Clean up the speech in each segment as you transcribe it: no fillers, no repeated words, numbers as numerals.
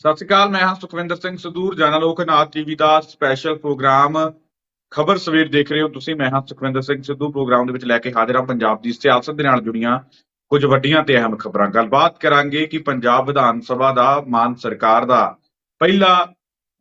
ਸਤਿ ਸ਼੍ਰੀ ਅਕਾਲ। ਮੈਂ ਹਾਂ ਸੁਖਵਿੰਦਰ ਸਿੰਘ ਸਿੱਧੂ। ਰੋਜ਼ਾਨਾ ਲੋਕ ਨਾਥ ਟੀਵੀ ਦਾ ਸਪੈਸ਼ਲ ਪ੍ਰੋਗਰਾਮ ਖਬਰ ਸਵੇਰ ਦੇਖ ਰਹੇ ਹੋ ਤੁਸੀਂ। ਮੈਂ ਹਾਂ ਸੁਖਵਿੰਦਰ ਸਿੰਘ ਸਿੱਧੂ। ਪ੍ਰੋਗਰਾਮ ਦੇ ਵਿੱਚ ਲੈ ਕੇ ਹਾਜ਼ਰ ਹਾਂ ਪੰਜਾਬ ਦੀ ਸਿਆਸਤ ਦੇ ਨਾਲ ਜੁੜੀਆਂ ਕੁਝ ਵੱਡੀਆਂ ਤੇ ਅਹਿਮ ਖਬਰਾਂ। ਗੱਲਬਾਤ ਕਰਾਂਗੇ ਕਿ ਪੰਜਾਬ ਵਿਧਾਨ ਸਭਾ ਦਾ ਮਾਨ ਸਰਕਾਰ ਦਾ ਪਹਿਲਾ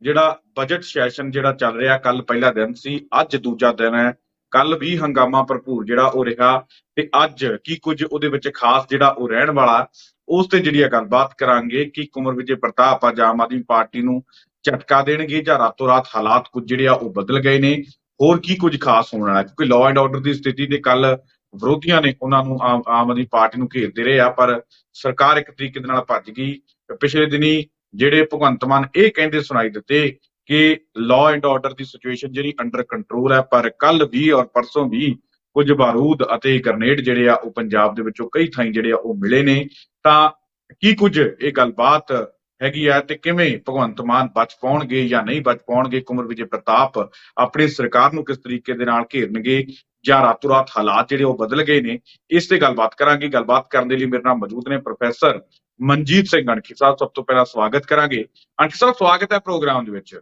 ਜਿਹੜਾ ਬਜਟ ਸੈਸ਼ਨ ਜਿਹੜਾ ਚੱਲ ਰਿਹਾ, ਕੱਲ ਪਹਿਲਾ ਦਿਨ ਸੀ, ਅੱਜ ਦੂਜਾ ਦਿਨ ਹੈ। ਕੱਲ ਵੀ ਹੰਗਾਮਾ ਭਰਪੂਰ ਜਿਹੜਾ ਉਹ ਰਿਹਾ ਤੇ ਅੱਜ ਕੀ ਕੁਝ ਉਹਦੇ ਵਿੱਚ ਖਾਸ ਜਿਹੜਾ ਉਹ ਰਹਿਣ ਵਾਲਾ, ਉਸ ਤੇ ਜਿਹੜੀ ਗੱਲਬਾਤ ਕਰਾਂਗੇ ਕਿ ਕੁੰਵਰ ਵਿਜੇ ਪ੍ਰਤਾਪ ਅੱਜ ਆਮ ਆਦਮੀ ਪਾਰਟੀ ਨੂੰ ਝਟਕਾ ਦੇਣਗੇ ਜਾਂ ਰਾਤੋਂ ਰਾਤ ਹਾਲਾਤ ਕੁਝ ਜਿਹੜੇ ਆ ਉਹ ਬਦਲ ਗਏ ਨੇ। ਹੋਰ ਕੀ ਕੁਝ ਖਾਸ ਹੋਣ ਵਾਲਾ, ਕਿਉਂਕਿ ਲਾਅ ਐਂਡ ਆਰਡਰ ਦੀ ਸਥਿਤੀ ਦੇ ਕੱਲ ਵਿਰੋਧੀਆਂ ਨੇ ਉਹਨਾਂ ਨੂੰ ਆਮ ਆਦਮੀ ਪਾਰਟੀ ਨੂੰ ਘੇਰਦੇ ਰਹੇ ਆ, ਪਰ ਸਰਕਾਰ ਇੱਕ ਤਰੀਕੇ ਦੇ ਨਾਲ ਭੱਜ ਗਈ। ਪਿਛਲੇ ਦਿਨੀ ਜਿਹੜੇ ਭਗਵੰਤ ਮਾਨ ਇਹ ਕਹਿੰਦੇ ਸੁਣਾਈ ਦਿੱਤੇ ਕਿ law and order the situation ਜਿਹੜੀ ਅੰਡਰ ਕੰਟਰੋਲ ਹੈ, ਪਰ ਕੱਲ ਵੀ ਔਰ ਪਰਸੋਂ ਵੀ ਕੁਝ ਬਾਰੂਦ ਅਤੇ ਗ੍ਰਨੇਡ ਜਿਹੜੇ ਆ ਉਹ ਪੰਜਾਬ ਦੇ ਵਿੱਚੋਂ ਕਈ ਥਾਈਂ ਜਿਹੜੇ ਆ ਉਹ ਮਿਲੇ ਨੇ। ਤਾਂ ਕੀ ਕੁਝ ਇਹ ਗੱਲਬਾਤ ਹੈਗੀ ਆ ਤੇ ਕਿਵੇਂ ਭਗਵੰਤ ਮਾਨ ਬਚ ਪਾਉਣਗੇ ਜਾਂ ਨਹੀਂ ਬਚ ਪਾਉਣਗੇ, ਕੁੰਵਰ ਵਿਜੇ ਪ੍ਰਤਾਪ ਆਪਣੀ ਸਰਕਾਰ ਨੂੰ ਕਿਸ ਤਰੀਕੇ ਦੇ ਨਾਲ ਘੇਰਨਗੇ ਜਾਂ ਰਾਤੋਂ ਰਾਤ ਹਾਲਾਤ ਜਿਹੜੇ ਉਹ ਬਦਲ ਗਏ ਨੇ, ਇਸ ਤੇ ਗੱਲਬਾਤ ਕਰਾਂਗੇ। ਗੱਲਬਾਤ ਕਰਨ ਦੇ ਲਈ ਮੇਰੇ ਨਾਲ ਮੌਜੂਦ ਨੇ ਪ੍ਰੋਫੈਸਰ ਮਨਜੀਤ ਸਿੰਘ ਅਣਖੀ ਸਾਹਿਬ। ਸਭ ਤੋਂ ਪਹਿਲਾਂ ਸਵਾਗਤ ਕਰਾਂਗੇ। ਅਣਖੀ ਸਾਹਿਬ, ਸਵਾਗਤ ਹੈ ਪ੍ਰੋਗਰਾਮ ਦੇ ਵਿੱਚ।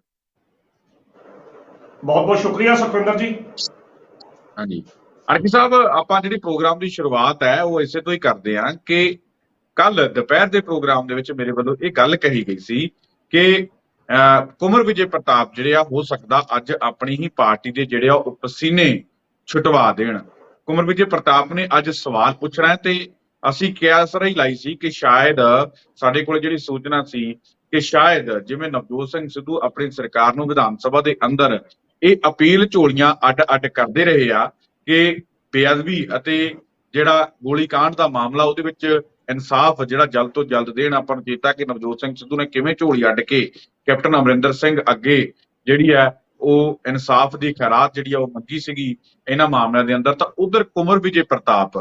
ਬਹੁਤ ਬਹੁਤ ਸ਼ੁਕਰੀਆ ਸੁਖਵਿੰਦਰ ਜੀ। ਹਾਂਜੀ ਅਣਖੀ ਸਾਹਿਬ, ਆਪਾਂ ਜਿਹੜੀ ਪ੍ਰੋਗਰਾਮ ਦੀ ਸ਼ੁਰੂਆਤ ਹੈ ਉਹ ਇਸੇ ਤੋਂ ਹੀ ਕਰਦੇ ਹਾਂ ਕਿ ਕੱਲ ਦੁਪਹਿਰ ਦੇ ਪ੍ਰੋਗਰਾਮ ਦੇ ਵਿੱਚ ਮੇਰੇ ਵੱਲੋਂ ਇਹ ਗੱਲ ਕਹੀ ਗਈ ਸੀ ਕਿ ਕੁੰਵਰ ਵਿਜੇ ਪ੍ਰਤਾਪ ਜਿਹੜੇ ਆ ਹੋ ਸਕਦਾ ਅੱਜ ਆਪਣੀ ਹੀ ਪਾਰਟੀ ਦੇ ਜਿਹੜੇ ਆ ਉਹ ਪਸੀਨੇ ਛੁਟਵਾ ਦੇਣ। ਕੁੰਵਰ ਵਿਜੇ ਪ੍ਰਤਾਪ ਨੇ ਅੱਜ ਸਵਾਲ ਪੁੱਛਣਾ ਤੇ ਅਸੀਂ ਕਿਆਸ ਰਹੀ ਲਾਈ ਸੀ ਕਿ ਸ਼ਾਇਦ ਸਾਡੇ ਕੋਲ ਜਿਹੜੀ ਸੂਚਨਾ ਸੀ ਕਿ ਸ਼ਾਇਦ ਜਿਵੇਂ ਨਵਜੋਤ ਸਿੰਘ ਸਿੱਧੂ ਆਪਣੀ ਸਰਕਾਰ ਨੂੰ ਵਿਧਾਨ ਸਭਾ ਦੇ ਅੰਦਰ ਇਹ ਅਪੀਲ ਝੋਲੀਆਂ ਅੱਡ ਕਰਦੇ ਰਹੇ ਆ ਕਿ ਬੇਅਦਬੀ ਅਤੇ ਜਿਹੜਾ ਗੋਲੀकांड ਦਾ ਮਾਮਲਾ ਉਹਦੇ ਵਿੱਚ ਇਨਸਾਫ ਜਿਹੜਾ ਜਲਦ ਤੋਂ ਜਲਦ ਦੇਣ। ਆਪਾਂ ਨੂੰ ਚੇਤਾ ਕਿ ਨਵਜੋਤ ਸਿੰਘ ਸਿੱਧੂ ਨੇ ਕਿਵੇਂ ਝੋਲੀ ਅੱਡ ਕੇ ਕੈਪਟਨ ਅਮਰਿੰਦਰ ਸਿੰਘ ਅੱਗੇ ਜਿਹੜੀ ਹੈ ਉਹ ਇਨਸਾਫ ਦੀ ਖੈਰਾਤ ਜਿਹੜੀ ਆ ਉਹ ਮੰਗੀ ਸੀਗੀ ਇਹਨਾਂ ਮਾਮਲਿਆਂ ਦੇ ਅੰਦਰ। ਤਾਂ ਉਧਰ ਕੁੰਵਰ ਵਿਜੇ ਪ੍ਰਤਾਪ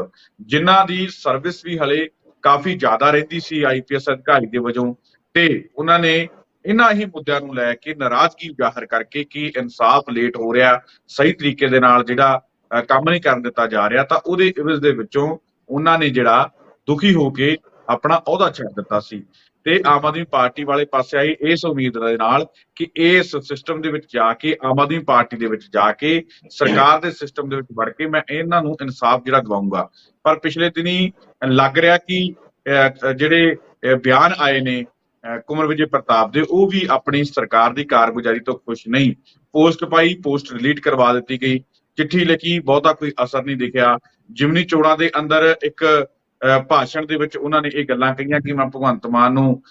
ਜਿਨ੍ਹਾਂ ਦੀ ਸਰਵਿਸ ਵੀ ਹਲੇ ਕਾਫੀ ਜ਼ਿਆਦਾ ਰਹਿੰਦੀ ਸੀ IPS ਅਧਿਕਾਰੀ ਦੇ ਵਜੋਂ, ਤੇ ਉਹਨਾਂ ਨੇ ਇਹਨਾਂ ਹੀ ਮੁੱਦਿਆਂ ਨੂੰ ਲੈ ਕੇ ਨਾਰਾਜ਼ਗੀ ਜ਼ਾਹਰ ਕਰਕੇ ਕਿ ਇਨਸਾਫ ਲੇਟ ਹੋ ਰਿਹਾ, ਸਹੀ ਤਰੀਕੇ ਦੇ ਨਾਲ ਜਿਹੜਾ ਕੰਮ ਨਹੀਂ ਕਰਨ ਦਿੱਤਾ ਜਾ ਰਿਹਾ, ਤਾਂ ਉਹਦੇ ਇਵਜ਼ ਦੇ ਵਿੱਚੋਂ ਉਹਨਾਂ ਨੇ ਜਿਹੜਾ ਦੁਖੀ ਹੋ ਕੇ ਆਪਣਾ ਅਹੁਦਾ ਛੱਡ ਦਿੱਤਾ ਸੀ। ਤੇ ਆਮ ਆਦਮੀ ਪਾਰਟੀ ਵਾਲੇ ਪਾਸੇ ਆਈ ਇਸ ਉਮੀਦ ਦੇ ਨਾਲ ਕਿ ਇਸ ਸਿਸਟਮ ਦੇ ਵਿੱਚ ਜਾ ਕੇ, ਆਮ ਆਦਮੀ ਪਾਰਟੀ ਦੇ ਵਿੱਚ ਜਾ ਕੇ, ਸਰਕਾਰ ਦੇ ਸਿਸਟਮ ਦੇ ਵਿੱਚ ਵੜ ਕੇ ਮੈਂ ਇਹਨਾਂ ਨੂੰ ਇਨਸਾਫ ਜਿਹੜਾ ਦਿਵਾਉਂਗਾ। ਪਰ ਪਿਛਲੇ ਦਿਨੀ ਲੱਗ ਰਿਹਾ ਕਿ ਜਿਹੜੇ ਬਿਆਨ ਆਏ ਨੇ ਕੁੰਵਰ ਵਿਜੇ ਪ੍ਰਤਾਪ ਦੇ, ਉਹ ਵੀ ਆਪਣੀ ਸਰਕਾਰ ਦੀ ਕਾਰਗੁਜ਼ਾਰੀ ਤੋਂ ਖੁਸ਼ ਨਹੀਂ। ਪੋਸਟ ਪਾਈ, ਪੋਸਟ ਡਿਲੀਟ ਕਰਵਾ ਦਿੱਤੀ ਗਈ, ਚਿੱਠੀ ਲਿਖੀ, ਬਹੁਤਾ ਕੋਈ ਅਸਰ ਨਹੀਂ ਦਿਖਿਆ। ਜਿਮਨੀ ਚੋਣਾਂ ਦੇ ਅੰਦਰ ਇੱਕ ਭਾਸ਼ਣ ਦੇ ਵਿੱਚ ਉਹਨਾਂ ਨੇ ਇਹ ਗੱਲਾਂ ਕਹੀਆਂ ਕਿ ਮੈਂ ਭਗਵੰਤ ਮਾਨ ਨੂੰ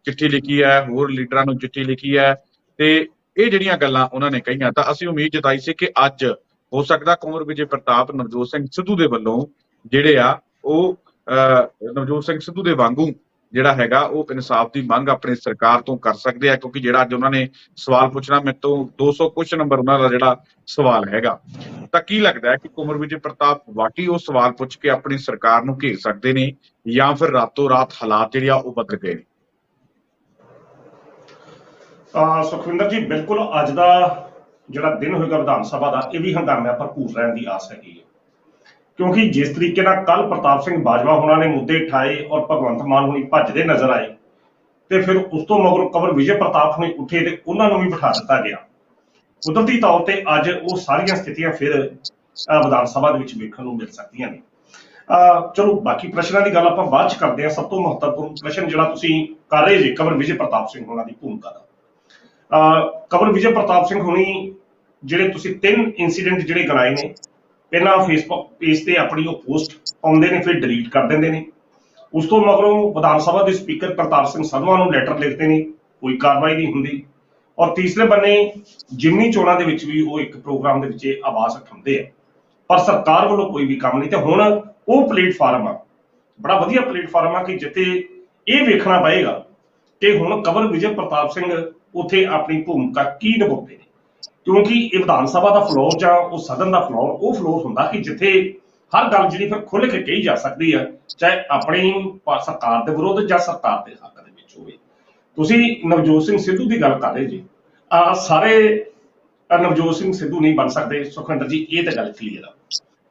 ਚਿੱਠੀ ਲਿਖੀ ਹੈ, ਹੋਰ ਲੀਡਰਾਂ ਨੂੰ ਚਿੱਠੀ ਲਿਖੀ ਹੈ, ਤੇ ਇਹ ਜਿਹੜੀਆਂ ਗੱਲਾਂ ਉਹਨਾਂ ਨੇ ਕਹੀਆਂ, ਤਾਂ ਅਸੀਂ ਉਮੀਦ ਜਤਾਈ ਸੀ ਕਿ ਅੱਜ ਹੋ ਸਕਦਾ ਕੁੰਵਰ ਵਿਜੇ ਪ੍ਰਤਾਪ ਨਵਜੋਤ ਸਿੰਘ ਸਿੱਧੂ ਦੇ ਵੱਲੋਂ ਜਿਹੜੇ ਆ ਉਹ ਨਵਜੋਤ ਸਿੰਘ ਸਿੱਧੂ ਦੇ ਵਾਂਗੂ ਜਿਹੜਾ ਹੈਗਾ ਉਹ ਇਨਸਾਫ ਦੀ ਮੰਗ ਆਪਣੀ ਸਰਕਾਰ ਤੋਂ ਕਰ ਸਕਦੇ ਆ, ਕਿਉਂਕਿ ਜਿਹੜਾ ਅੱਜ ਉਹਨਾਂ ਨੇ ਸਵਾਲ ਪੁੱਛਣਾ, ਮੇਰੇ ਤੋਂ 200 ਕੁਐਸਚਨ ਨੰਬਰ ਉਹਨਾਂ ਦਾ ਜਿਹੜਾ ਸਵਾਲ ਹੈਗਾ। ਤਾਂ ਕੀ ਲੱਗਦਾ ਹੈ ਕਿ ਕੁੰਵਰ ਵਿਜੇ ਪ੍ਰਤਾਪ ਵਾਕਈ ਉਹ ਸਵਾਲ ਪੁੱਛ ਕੇ ਆਪਣੀ ਸਰਕਾਰ ਨੂੰ ਘੇਰ ਸਕਦੇ ਨੇ ਜਾਂ ਫਿਰ ਰਾਤੋਂ ਰਾਤ ਹਾਲਾਤ ਜਿਹੜੇ ਆ ਉਹ ਬਦਲ ਗਏ ਨੇ? ਸੁਖਵਿੰਦਰ ਜੀ, ਬਿਲਕੁਲ ਅੱਜ ਦਾ ਜਿਹੜਾ ਦਿਨ ਹੋਏਗਾ ਵਿਧਾਨ ਸਭਾ ਦਾ, ਇਹ ਵੀ ਹੰਗਾਮਿਆਂ ਭਰਪੂਰ ਰਹਿਣ ਦੀ ਆਸ ਹੈਗੀ ਹੈ, ਕਿਉਂਕਿ ਜਿਸ ਤਰੀਕੇ ਨਾਲ ਕੱਲ ਪ੍ਰਤਾਪ ਸਿੰਘ ਬਾਜਵਾ ਉਹਨਾਂ ਨੇ ਮੁੱਦੇ ਉਠਾਏ ਔਰ ਭਗਵੰਤ ਮਾਨ ਹੁਣੀ ਭੱਜਦੇ ਨਜ਼ਰ ਆਏ, ਤੇ ਫਿਰ ਉਸ ਤੋਂ ਮਗਰੋਂ ਕੁੰਵਰ ਵਿਜੇ ਪ੍ਰਤਾਪ ਹੁਣੀ ਉੱਠੇ ਤੇ ਉਹਨਾਂ ਨੂੰ ਵੀ ਬਿਠਾ ਦਿੱਤਾ ਗਿਆ। ਕੁਦਰਤੀ ਤੌਰ ਤੇ ਅੱਜ ਉਹ ਸਾਰੀਆਂ ਸਥਿਤੀਆਂ ਫਿਰ ਵਿਧਾਨ ਸਭਾ ਦੇ ਵਿੱਚ ਵੇਖਣ ਨੂੰ ਮਿਲ ਸਕਦੀਆਂ ਨੇ। ਚਲੋ ਬਾਕੀ ਪ੍ਰਸ਼ਨਾਂ ਦੀ ਗੱਲ ਆਪਾਂ ਬਾਅਦ ਚ ਕਰਦੇ ਹਾਂ। ਸਭ ਤੋਂ ਮਹੱਤਵਪੂਰਨ ਪ੍ਰਸ਼ਨ ਜਿਹੜਾ ਤੁਸੀਂ ਕਰ ਰਹੇ ਜੀ ਕੁੰਵਰ ਵਿਜੇ ਪ੍ਰਤਾਪ ਸਿੰਘ ਹੋਣਾ ਦੀ ਭੂਮਿਕਾ ਦਾ। ਕੁੰਵਰ ਵਿਜੇ ਪ੍ਰਤਾਪ ਸਿੰਘ ਹੁਣੀ ਜਿਹੜੇ ਤੁਸੀਂ 3 ਇੰਸੀਡੈਂਟ ਜਿਹੜੇ ਗਣਾਏ ਨੇ, ਪਹਿਲਾਂ ਫੇਸਬੁੱਕ ਪੇਜ ਤੇ ਆਪਣੀ ਉਹ ਪੋਸਟ ਪਾਉਂਦੇ ਨੇ, ਫਿਰ ਡਿਲੀਟ ਕਰ ਦਿੰਦੇ ਨੇ। ਉਸ ਤੋਂ ਮਗਰੋਂ ਵਿਧਾਨ ਸਭਾ ਦੇ ਸਪੀਕਰ ਕਰਤਾਰ ਸਿੰਘ ਸੰਧਵਾਂ ਨੂੰ ਲੈਟਰ ਲਿਖਦੇ ਨੇ, ਕੋਈ ਕਾਰਵਾਈ ਨਹੀਂ ਹੁੰਦੀ। ਔਰ ਤੀਸਰੇ ਬੰਨੇ ਜਿਮਨੀ ਚੋਣਾਂ ਦੇ ਵਿੱਚ ਵੀ ਉਹ ਇੱਕ ਪ੍ਰੋਗਰਾਮ ਦੇ ਵਿੱਚ ਆਵਾਜ਼ ਉਠਾਉਂਦੇ ਆ, ਪਰ ਸਰਕਾਰ ਵੱਲੋਂ ਕੋਈ ਵੀ ਕੰਮ ਨਹੀਂ। ਤੇ ਹੁਣ ਉਹ ਪਲੇਟਫਾਰਮ ਆ, ਬੜਾ ਵਧੀਆ ਪਲੇਟਫਾਰਮ ਆ ਕਿ ਜਿੱਥੇ ਇਹ ਵੇਖਣਾ ਪਏਗਾ ਕਿ ਹੁਣ ਕੁੰਵਰ ਵਿਜੇ ਪ੍ਰਤਾਪ ਸਿੰਘ ਉੱਥੇ ਆਪਣੀ ਭੂਮਿਕਾ ਕੀ ਨਿਭਾਉਂਦੇ ਨੇ, ਕਿਉਂਕਿ ਇਹ ਵਿਧਾਨ ਸਭਾ ਦਾ ਫਲੋਰ ਜਾਂ ਉਹ ਸਦਨ ਦਾ ਫਲੋਰ ਉਹ ਫਲੋਰ ਹੁੰਦਾ ਕਿ ਜਿੱਥੇ ਹਰ ਗੱਲ ਜਿਹੜੀ ਫਿਰ ਖੁੱਲ੍ਹ ਕੇ ਕਹੀ ਜਾ ਸਕਦੀ ਆ, ਚਾਹੇ ਆਪਣੀ ਸਰਕਾਰ ਦੇ ਵਿਰੁੱਧ ਜਾਂ ਸਰਕਾਰ ਦੇ ਹੱਕ ਦੇ ਵਿੱਚ ਹੋਵੇ। ਤੁਸੀਂ ਨਵਜੋਤ ਸਿੰਘ ਸਿੱਧੂ ਦੀ ਗੱਲ ਕਰ ਰਹੇ ਜੀ, ਸਾਰੇ ਨਵਜੋਤ ਸਿੰਘ ਸਿੱਧੂ ਨਹੀਂ ਬਣ ਸਕਦੇ ਸੁਖਵਿੰਦਰ ਜੀ, ਇਹ ਤਾਂ ਗੱਲ ਕਲੀਅਰ ਆ।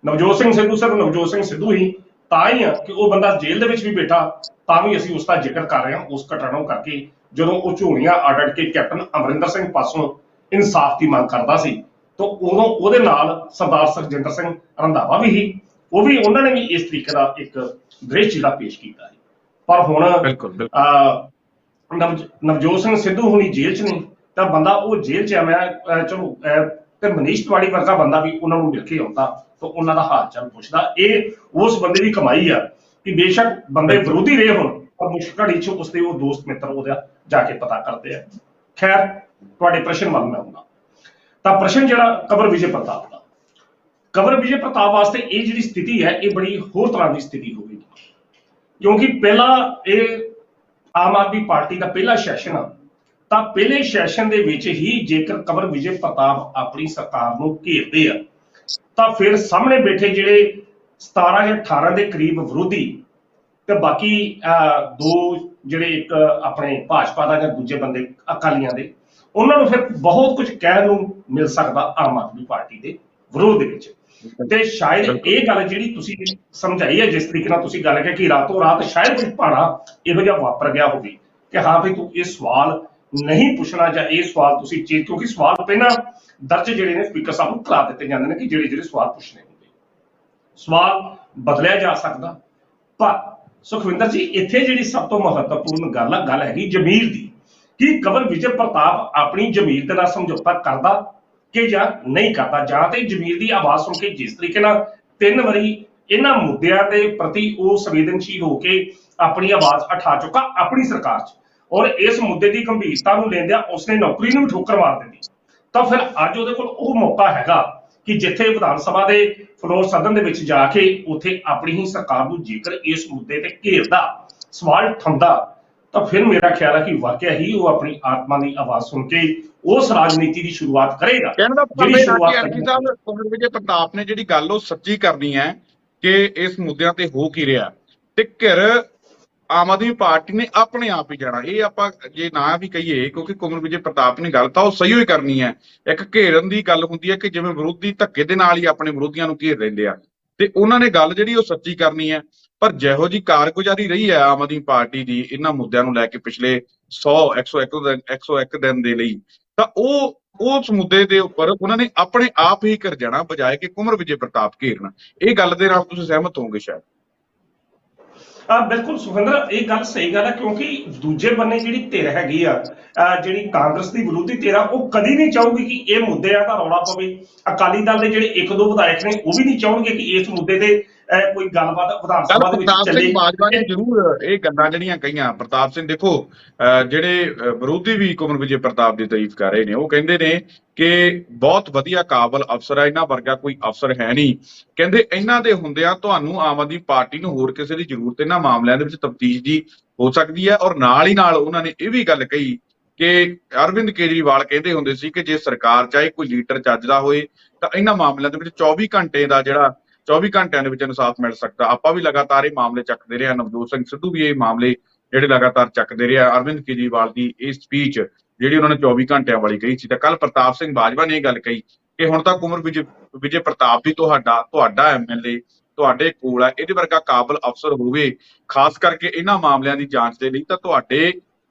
ਨਵਜੋਤ ਸਿੰਘ ਸਿੱਧੂ ਸਿਰਫ ਨਵਜੋਤ ਸਿੰਘ ਸਿੱਧੂ ਹੀ ਤਾਂ ਹੀ ਆ ਕਿ ਉਹ ਬੰਦਾ ਜੇਲ੍ਹ ਦੇ ਵਿੱਚ ਵੀ ਬੈਠਾ, ਤਾਂ ਵੀ ਅਸੀਂ ਉਸ ਦਾ ਜ਼ਿਕਰ ਕਰ ਰਹੇ ਹਾਂ, ਉਸ ਘਟਨਾ ਨੂੰ ਕਰਕੇ ਜਦੋਂ ਉਹ ਝੋਲੀਆਂ ਅੱਡ ਕੇ ਕੈਪਟਨ ਅਮਰਿੰਦਰ ਸਿੰਘ ਪਾਸੋਂ ਇਨਸਾਫ ਦੀ ਮੰਗ ਕਰਦਾ ਸੀ, ਤਾਂ ਉਦੋਂ ਉਹਦੇ ਨਾਲ ਸਰਦਾਰ ਸੁਖਜਿੰਦਰ ਸਿੰਘ ਰੰਧਾਵਾ ਵੀ ਸੀ, ਉਹ ਵੀ ਉਹਨਾਂ ਨੇ ਵੀ ਇਸ ਤਰੀਕੇ ਦਾ ਇੱਕ ਦ੍ਰਿਸ਼ ਜਿਹੜਾ ਪੇਸ਼ ਕੀਤਾ ਸੀ। ਪਰ ਹੁਣ ਨਵਜੋਤ ਸਿੰਘ ਸਿੱਧੂ ਹੁਣੀ ਜੇਲ੍ਹ 'ਚ ਨਹੀਂ, ਤਾਂ ਬੰਦਾ ਉਹ ਜੇਲ੍ਹ 'ਚ ਮੈਂ ਚਲੋ ਤੇ ਮਨੀਸ਼ ਤਿਵਾੜੀ ਵਰਗਾ ਬੰਦਾ ਵੀ ਉਹਨਾਂ ਨੂੰ ਮਿਲ ਕੇ ਆਉਂਦਾ ਤਾਂ ਉਹਨਾਂ ਦਾ ਹਾਲ ਚਾਲ ਪੁੱਛਦਾ। ਇਹ ਉਸ ਬੰਦੇ ਦੀ ਕਮਾਈ ਆ ਕਿ ਬੇਸ਼ੱਕ ਬੰਦੇ ਵਿਰੋਧੀ ਰਹੇ ਹੋਣ, ਪਰ ਮੁਸ਼ਕਿਲ ਘੜੀ 'ਚ ਉਸਦੇ ਉਹ ਦੋਸਤ ਮਿੱਤਰ ਉਹਦਾ ਜਾ ਕੇ ਪਤਾ ਕਰਦੇ ਆ। ਖੈਰ, ਤੁਹਾਡੇ ਪ੍ਰਸ਼ਨ ਵੱਲ ਮੈਂ ਆਉਂਦਾ ਤਾਂ ਪ੍ਰਸ਼ਨ ਜਿਹੜਾ ਕੰਵਰ ਵਿਜੇ ਪ੍ਰਤਾਪ ਦਾ, ਕੰਵਰ ਵਿਜੇ ਪ੍ਰਤਾਪ ਵਾਸਤੇ ਇਹ ਜਿਹੜੀ ਸਥਿਤੀ ਹੈ ਇਹ ਬੜੀ ਹੋਰ ਤਰ੍ਹਾਂ ਦੀ ਸਥਿਤੀ ਹੋਵੇਗੀ, ਕਿਉਂਕਿ ਪਹਿਲਾ ਇਹ ਆਮ ਆਦਮੀ ਪਾਰਟੀ ਦਾ ਪਹਿਲਾ ਸੈਸ਼ਨ ਆ, ਤਾਂ ਪਹਿਲੇ ਸੈਸ਼ਨ ਦੇ ਵਿੱਚ ਹੀ ਜੇਕਰ ਕੰਵਰ ਵਿਜੇ ਪ੍ਰਤਾਪ ਆਪਣੀ ਸਰਕਾਰ ਨੂੰ ਘੇਰਦੇ ਆ ਤਾਂ ਫਿਰ ਸਾਹਮਣੇ ਬੈਠੇ ਜਿਹੜੇ 17 ਜਾਂ 18 ਦੇ ਕਰੀਬ ਵਿਰੋਧੀ ਤੇ ਬਾਕੀ ਦੋ ਜਿਹੜੇ ਇੱਕ ਆਪਣੇ ਭਾਜਪਾ ਦਾ ਜਾਂ ਦੂਜੇ ਬੰਦੇ ਅਕਾਲੀਆਂ ਦੇ, ਉਹਨਾਂ ਨੂੰ ਫਿਰ ਬਹੁਤ ਕੁਝ ਕਹਿਣ ਨੂੰ ਮਿਲ ਸਕਦਾ ਆਮ ਆਦਮੀ ਪਾਰਟੀ ਦੇ ਵਿਰੋਧ ਦੇ ਵਿੱਚ। ਤੇ ਸ਼ਾਇਦ ਇਹ ਗੱਲ ਜਿਹੜੀ ਤੁਸੀਂ ਸਮਝਾਈ ਹੈ, ਜਿਸ ਤਰੀਕੇ ਨਾਲ ਤੁਸੀਂ ਗੱਲ ਕੀਤੀ ਕਿ ਰਾਤੋਂ ਰਾਤ ਸ਼ਾਇਦ ਕੁਝ ਭਾਣਾ ਇਹੋ ਜਿਹਾ ਵਾਪਰ ਗਿਆ ਹੋਵੇ ਕਿ ਹਾਂ ਵੀ ਤੂੰ ਇਹ ਸਵਾਲ ਨਹੀਂ ਪੁੱਛਣਾ ਜਾਂ ਇਹ ਸਵਾਲ ਤੁਸੀਂ ਚੇਂਜ, ਕਿਉਂਕਿ ਸਵਾਲ ਪਹਿਲਾਂ ਦਰਜ ਜਿਹੜੇ ਨੇ ਸਪੀਕਰ ਸਾਹਿਬ ਨੂੰ ਕਰਾ ਦਿੱਤੇ ਜਾਂਦੇ ਨੇ ਕਿ ਜਿਹੜੇ ਸਵਾਲ ਪੁੱਛਣੇ ਹੁੰਦੇ, ਸਵਾਲ ਬਦਲਿਆ ਜਾ ਸਕਦਾ। ਪਰ ਸੁਖਵਿੰਦਰ ਜੀ, ਇੱਥੇ ਜਿਹੜੀ ਸਭ ਤੋਂ ਮਹੱਤਵਪੂਰਨ ਗੱਲ ਹੈਗੀ ਜ਼ਮੀਰ ਦੀ, ਕਿ ਕੰਵਰ ਵਿਜੇ ਪ੍ਰਤਾਪ ਆਪਣੀ ਜ਼ਮੀਰ ਦੇ ਨਾਲ ਸਮਝੌਤਾ ਕਰਦਾ ਕਿ ਜਾਂ ਨਹੀਂ ਕਰਦਾ, ਜਾਂ ਤੇ ਜ਼ਮੀਰ ਦੀ ਆਵਾਜ਼ ਸੁਣ ਕੇ ਜਿਸ ਤਰੀਕੇ ਨਾਲ 3 ਵਾਰੀ ਇਹਨਾਂ ਮੁੱਦਿਆਂ ਦੇ ਪ੍ਰਤੀ ਉਹ ਸੰਵੇਦਨਸ਼ੀਲ ਹੋ ਕੇ ਆਪਣੀ ਆਵਾਜ਼ ਉਠਾ ਚੁੱਕਾ ਆਪਣੀ ਸਰਕਾਰ 'ਚ, ਔਰ ਇਸ ਮੁੱਦੇ ਦੀ ਗੰਭੀਰਤਾ ਨੂੰ ਲੈਂਦਿਆਂ ਉਸਨੇ ਨੌਕਰੀ ਨੂੰ ਵੀ ਠੋਕਰ ਮਾਰ ਦਿੱਤੀ, ਤਾਂ ਫਿਰ ਅੱਜ ਉਹਦੇ ਕੋਲ ਉਹ ਮੌਕਾ ਹੈਗਾ ਕਿ ਜਿੱਥੇ ਵਿਧਾਨ ਸਭਾ ਦੇ ਫਲੋਰ ਸਦਨ ਦੇ ਵਿੱਚ ਜਾ ਕੇ ਉੱਥੇ ਆਪਣੀ ਹੀ ਸਰਕਾਰ ਨੂੰ ਜੇਕਰ ਇਸ ਮੁੱਦੇ ਤੇ ਘੇਰਦਾ, ਸਵਾਲ ਉਠਾਉਂਦਾ, ਤਾਂ ਫਿਰ ਮੇਰਾ ਖਿਆਲ ਹੈ ਕਿ ਵਾਕਿਆ ਹੀ ਉਹ ਆਪਣੀ ਆਤਮਾ ਦੀ ਆਵਾਜ਼ ਸੁਣ ਕੇ ਉਸ ਰਾਜਨੀਤੀ ਦੀ ਸ਼ੁਰੂਆਤ ਕਰੇਗਾ। ਕੰਵਰ ਵਿਜੇ ਪ੍ਰਤਾਪ ਨੇ ਜਿਹੜੀ ਗੱਲ ਉਹ ਸੱਚੀ ਕਰਨੀ ਹੈ ਕਿ ਇਸ ਮੁੱਦਿਆਂ ਤੇ ਹੋ ਕੀ ਰਿਹਾ, ਤੇ ਘਿਰ ਆਮ ਆਦਮੀ ਪਾਰਟੀ ਨੇ ਆਪਣੇ ਆਪ ਹੀ ਜਾਣਾ। ਇਹ ਆਪਾਂ ਜੇ ਨਾ ਵੀ ਕਹੀਏ, ਕਿਉਂਕਿ ਕੰਵਰ ਵਿਜੇ ਪ੍ਰਤਾਪ ਨੇ ਗੱਲ ਤਾਂ ਉਹ ਸਹੀ ਹੋਈ ਕਰਨੀ ਹੈ। ਇੱਕ ਘੇਰਨ ਦੀ ਗੱਲ ਹੁੰਦੀ ਹੈ ਕਿ ਜਿਵੇਂ ਵਿਰੋਧੀ ਧੱਕੇ ਦੇ ਨਾਲ ਹੀ ਆਪਣੇ ਵਿਰੋਧੀਆਂ ਨੂੰ ਘੇਰ ਲੈਂਦੇ ਆ, ਤੇ ਉਹਨਾਂ ਨੇ ਗੱਲ ਜਿਹੜੀ ਉਹ ਸੱਚੀ ਕਰਨੀ ਹੈ। ਪਰ ਜਿਹੋ ਜੀ ਕਾਰਗੁਜ਼ਾਰੀ ਰਹੀ ਹੈ ਆਮ ਆਦਮੀ ਪਾਰਟੀ ਦੀ ਇਹਨਾਂ ਮੁੱਦਿਆਂ ਨੂੰ ਲੈ ਕੇ ਪਿਛਲੇ 101 ਦਿਨ ਦੇ ਲਈ, ਤਾਂ ਉਹ ਉਸ ਮੁੱਦੇ ਦੇ ਉੱਪਰ ਉਹਨਾਂ ਨੇ ਆਪਣੇ ਆਪ ਹੀ ਕਰ ਜਾਣਾ ਬਜਾਏ ਕਿ ਕੰਵਰ ਵਿਜੇ ਪ੍ਰਤਾਪ ਘੇਰਨਾ। ਇਹ ਗੱਲ ਦੇ ਨਾਲ ਤੁਸੀਂ ਸਹਿਮਤ ਹੋਵੋਗੇ ਸ਼ਾਇਦ। ਬਿਲਕੁਲ ਸੁਖਿੰਦਰ, ਇਹ ਗੱਲ ਸਹੀ ਗੱਲ ਹੈ, ਕਿਉਂਕਿ ਦੂਜੇ ਬੰਨੇ ਜਿਹੜੀ ਧਿਰ ਹੈਗੀ ਆ, ਜਿਹੜੀ ਕਾਂਗਰਸ ਦੀ ਵਿਰੋਧੀ ਧਿਰ ਆ, ਉਹ ਕਦੀ ਨਹੀਂ ਚਾਹੂਗੀ ਕਿ ਇਹ ਮੁੱਦਿਆਂ ਦਾ ਰੌਲਾ ਪਵੇ। ਅਕਾਲੀ ਦਲ ਦੇ ਜਿਹੜੇ 1-2 ਵਿਧਾਇਕ ਨੇ ਉਹ ਵੀ ਨਹੀਂ ਚਾਹਣਗੇ ਕਿ ਇਸ ਮੁੱਦੇ ਤੇ ਕੋਈ ਗੱਲਬਾਤ ਵਿਧਾਨ ਸਭਾ ਦੇ ਵਿੱਚ ਚੱਲੇ। ਪ੍ਰਤਾਪ ਸਿੰਘ ਬਾਜਵਾ ਨੇ ਜ਼ਰੂਰ ਇਹ ਗੱਲਾਂ ਜਿਹੜੀਆਂ ਕਹੀਆਂ, ਪ੍ਰਤਾਪ ਸਿੰਘ ਦੇਖੋ ਜਿਹੜੇ ਵਿਰੋਧੀ ਵੀ ਕੰਵਰ ਵਿਜੇ ਪ੍ਰਤਾਪ ਦੀ ਤਾਰੀਫ ਕਰ ਰਹੇ ਨੇ, ਉਹ ਕਹਿੰਦੇ ਨੇ ਕਿ ਬਹੁਤ ਵਧੀਆ ਕਾਬਲ ਅਫਸਰ ਆ, ਇਹਨਾਂ ਵਰਗਾ ਕੋਈ ਅਫਸਰ ਹੈ ਨਹੀਂ। ਕਹਿੰਦੇ ਇਹਨਾਂ ਦੇ ਹੁੰਦਿਆਂ ਤੁਹਾਨੂੰ ਆਮ ਆਦਮੀ ਪਾਰਟੀ ਨੂੰ ਹੋਰ ਕਿਸੇ ਦੀ ਜ਼ਰੂਰਤ ਇਹਨਾਂ ਮਾਮਲਿਆਂ ਦੇ ਵਿੱਚ ਤਫਤੀਸ਼ ਦੀ ਹੋ ਸਕਦੀ ਹੈ। ਔਰ ਨਾਲ ਹੀ ਨਾਲ ਉਹਨਾਂ ਨੇ ਇਹ ਵੀ ਗੱਲ ਕਹੀ ਕਿ ਅਰਵਿੰਦ ਕੇਜਰੀਵਾਲ ਕਹਿੰਦੇ ਹੁੰਦੇ ਸੀ ਕਿ ਜੇ ਸਰਕਾਰ ਚਾਹੇ ਕੋਈ ਲੀਡਰ ਚੱਜ ਦਾ ਹੋਏ ਤਾਂ ਇਹਨਾਂ ਮਾਮਲਿਆਂ ਦੇ ਵਿੱਚ 24 ਘੰਟੇ ਦਾ ਜਿਹੜਾ 24 ਘੰਟਿਆਂ ਦੇ ਵਿੱਚ ਇਨਸਾਫ ਮਿਲ ਸਕਦਾ। ਆਪਾਂ ਵੀ ਲਗਾਤਾਰ ਇਹ ਮਾਮਲੇ ਚੱਕਦੇ ਰਹੇ, ਨਵਜੋਤ ਸਿੰਘ ਸਿੱਧੂ ਵੀ ਇਹ ਮਾਮਲੇ ਜਿਹੜੇ ਲਗਾਤਾਰ ਚੱਕਦੇ ਰਹੇ। ਅਰਵਿੰਦ ਕੇਜਰੀਵਾਲ ਦੀ ਇਹ ਸਪੀਚ ਜਿਹੜੀ ਉਹਨਾਂ ਨੇ 24 ਘੰਟਿਆਂ ਵਾਲੀ ਕਹੀ ਸੀ, ਤਾਂ ਕੱਲ ਪ੍ਰਤਾਪ ਸਿੰਘ ਬਾਜਵਾ ਨੇ ਇਹ ਗੱਲ ਕਹੀ ਕਿ ਹੁਣ ਤਾਂ ਕੰਵਰ ਵਿਜੇ ਪ੍ਰਤਾਪ ਵੀ ਤੁਹਾਡਾ MLA ਤੁਹਾਡੇ ਕੋਲ ਹੈ, ਇਹਦੇ ਵਰਗਾ ਕਾਬਲ ਅਫਸਰ ਹੋਵੇ ਖਾਸ ਕਰਕੇ ਇਹਨਾਂ ਮਾਮਲਿਆਂ ਦੀ ਜਾਂਚ ਦੇ ਲਈ, ਤਾਂ ਤੁਹਾਡੇ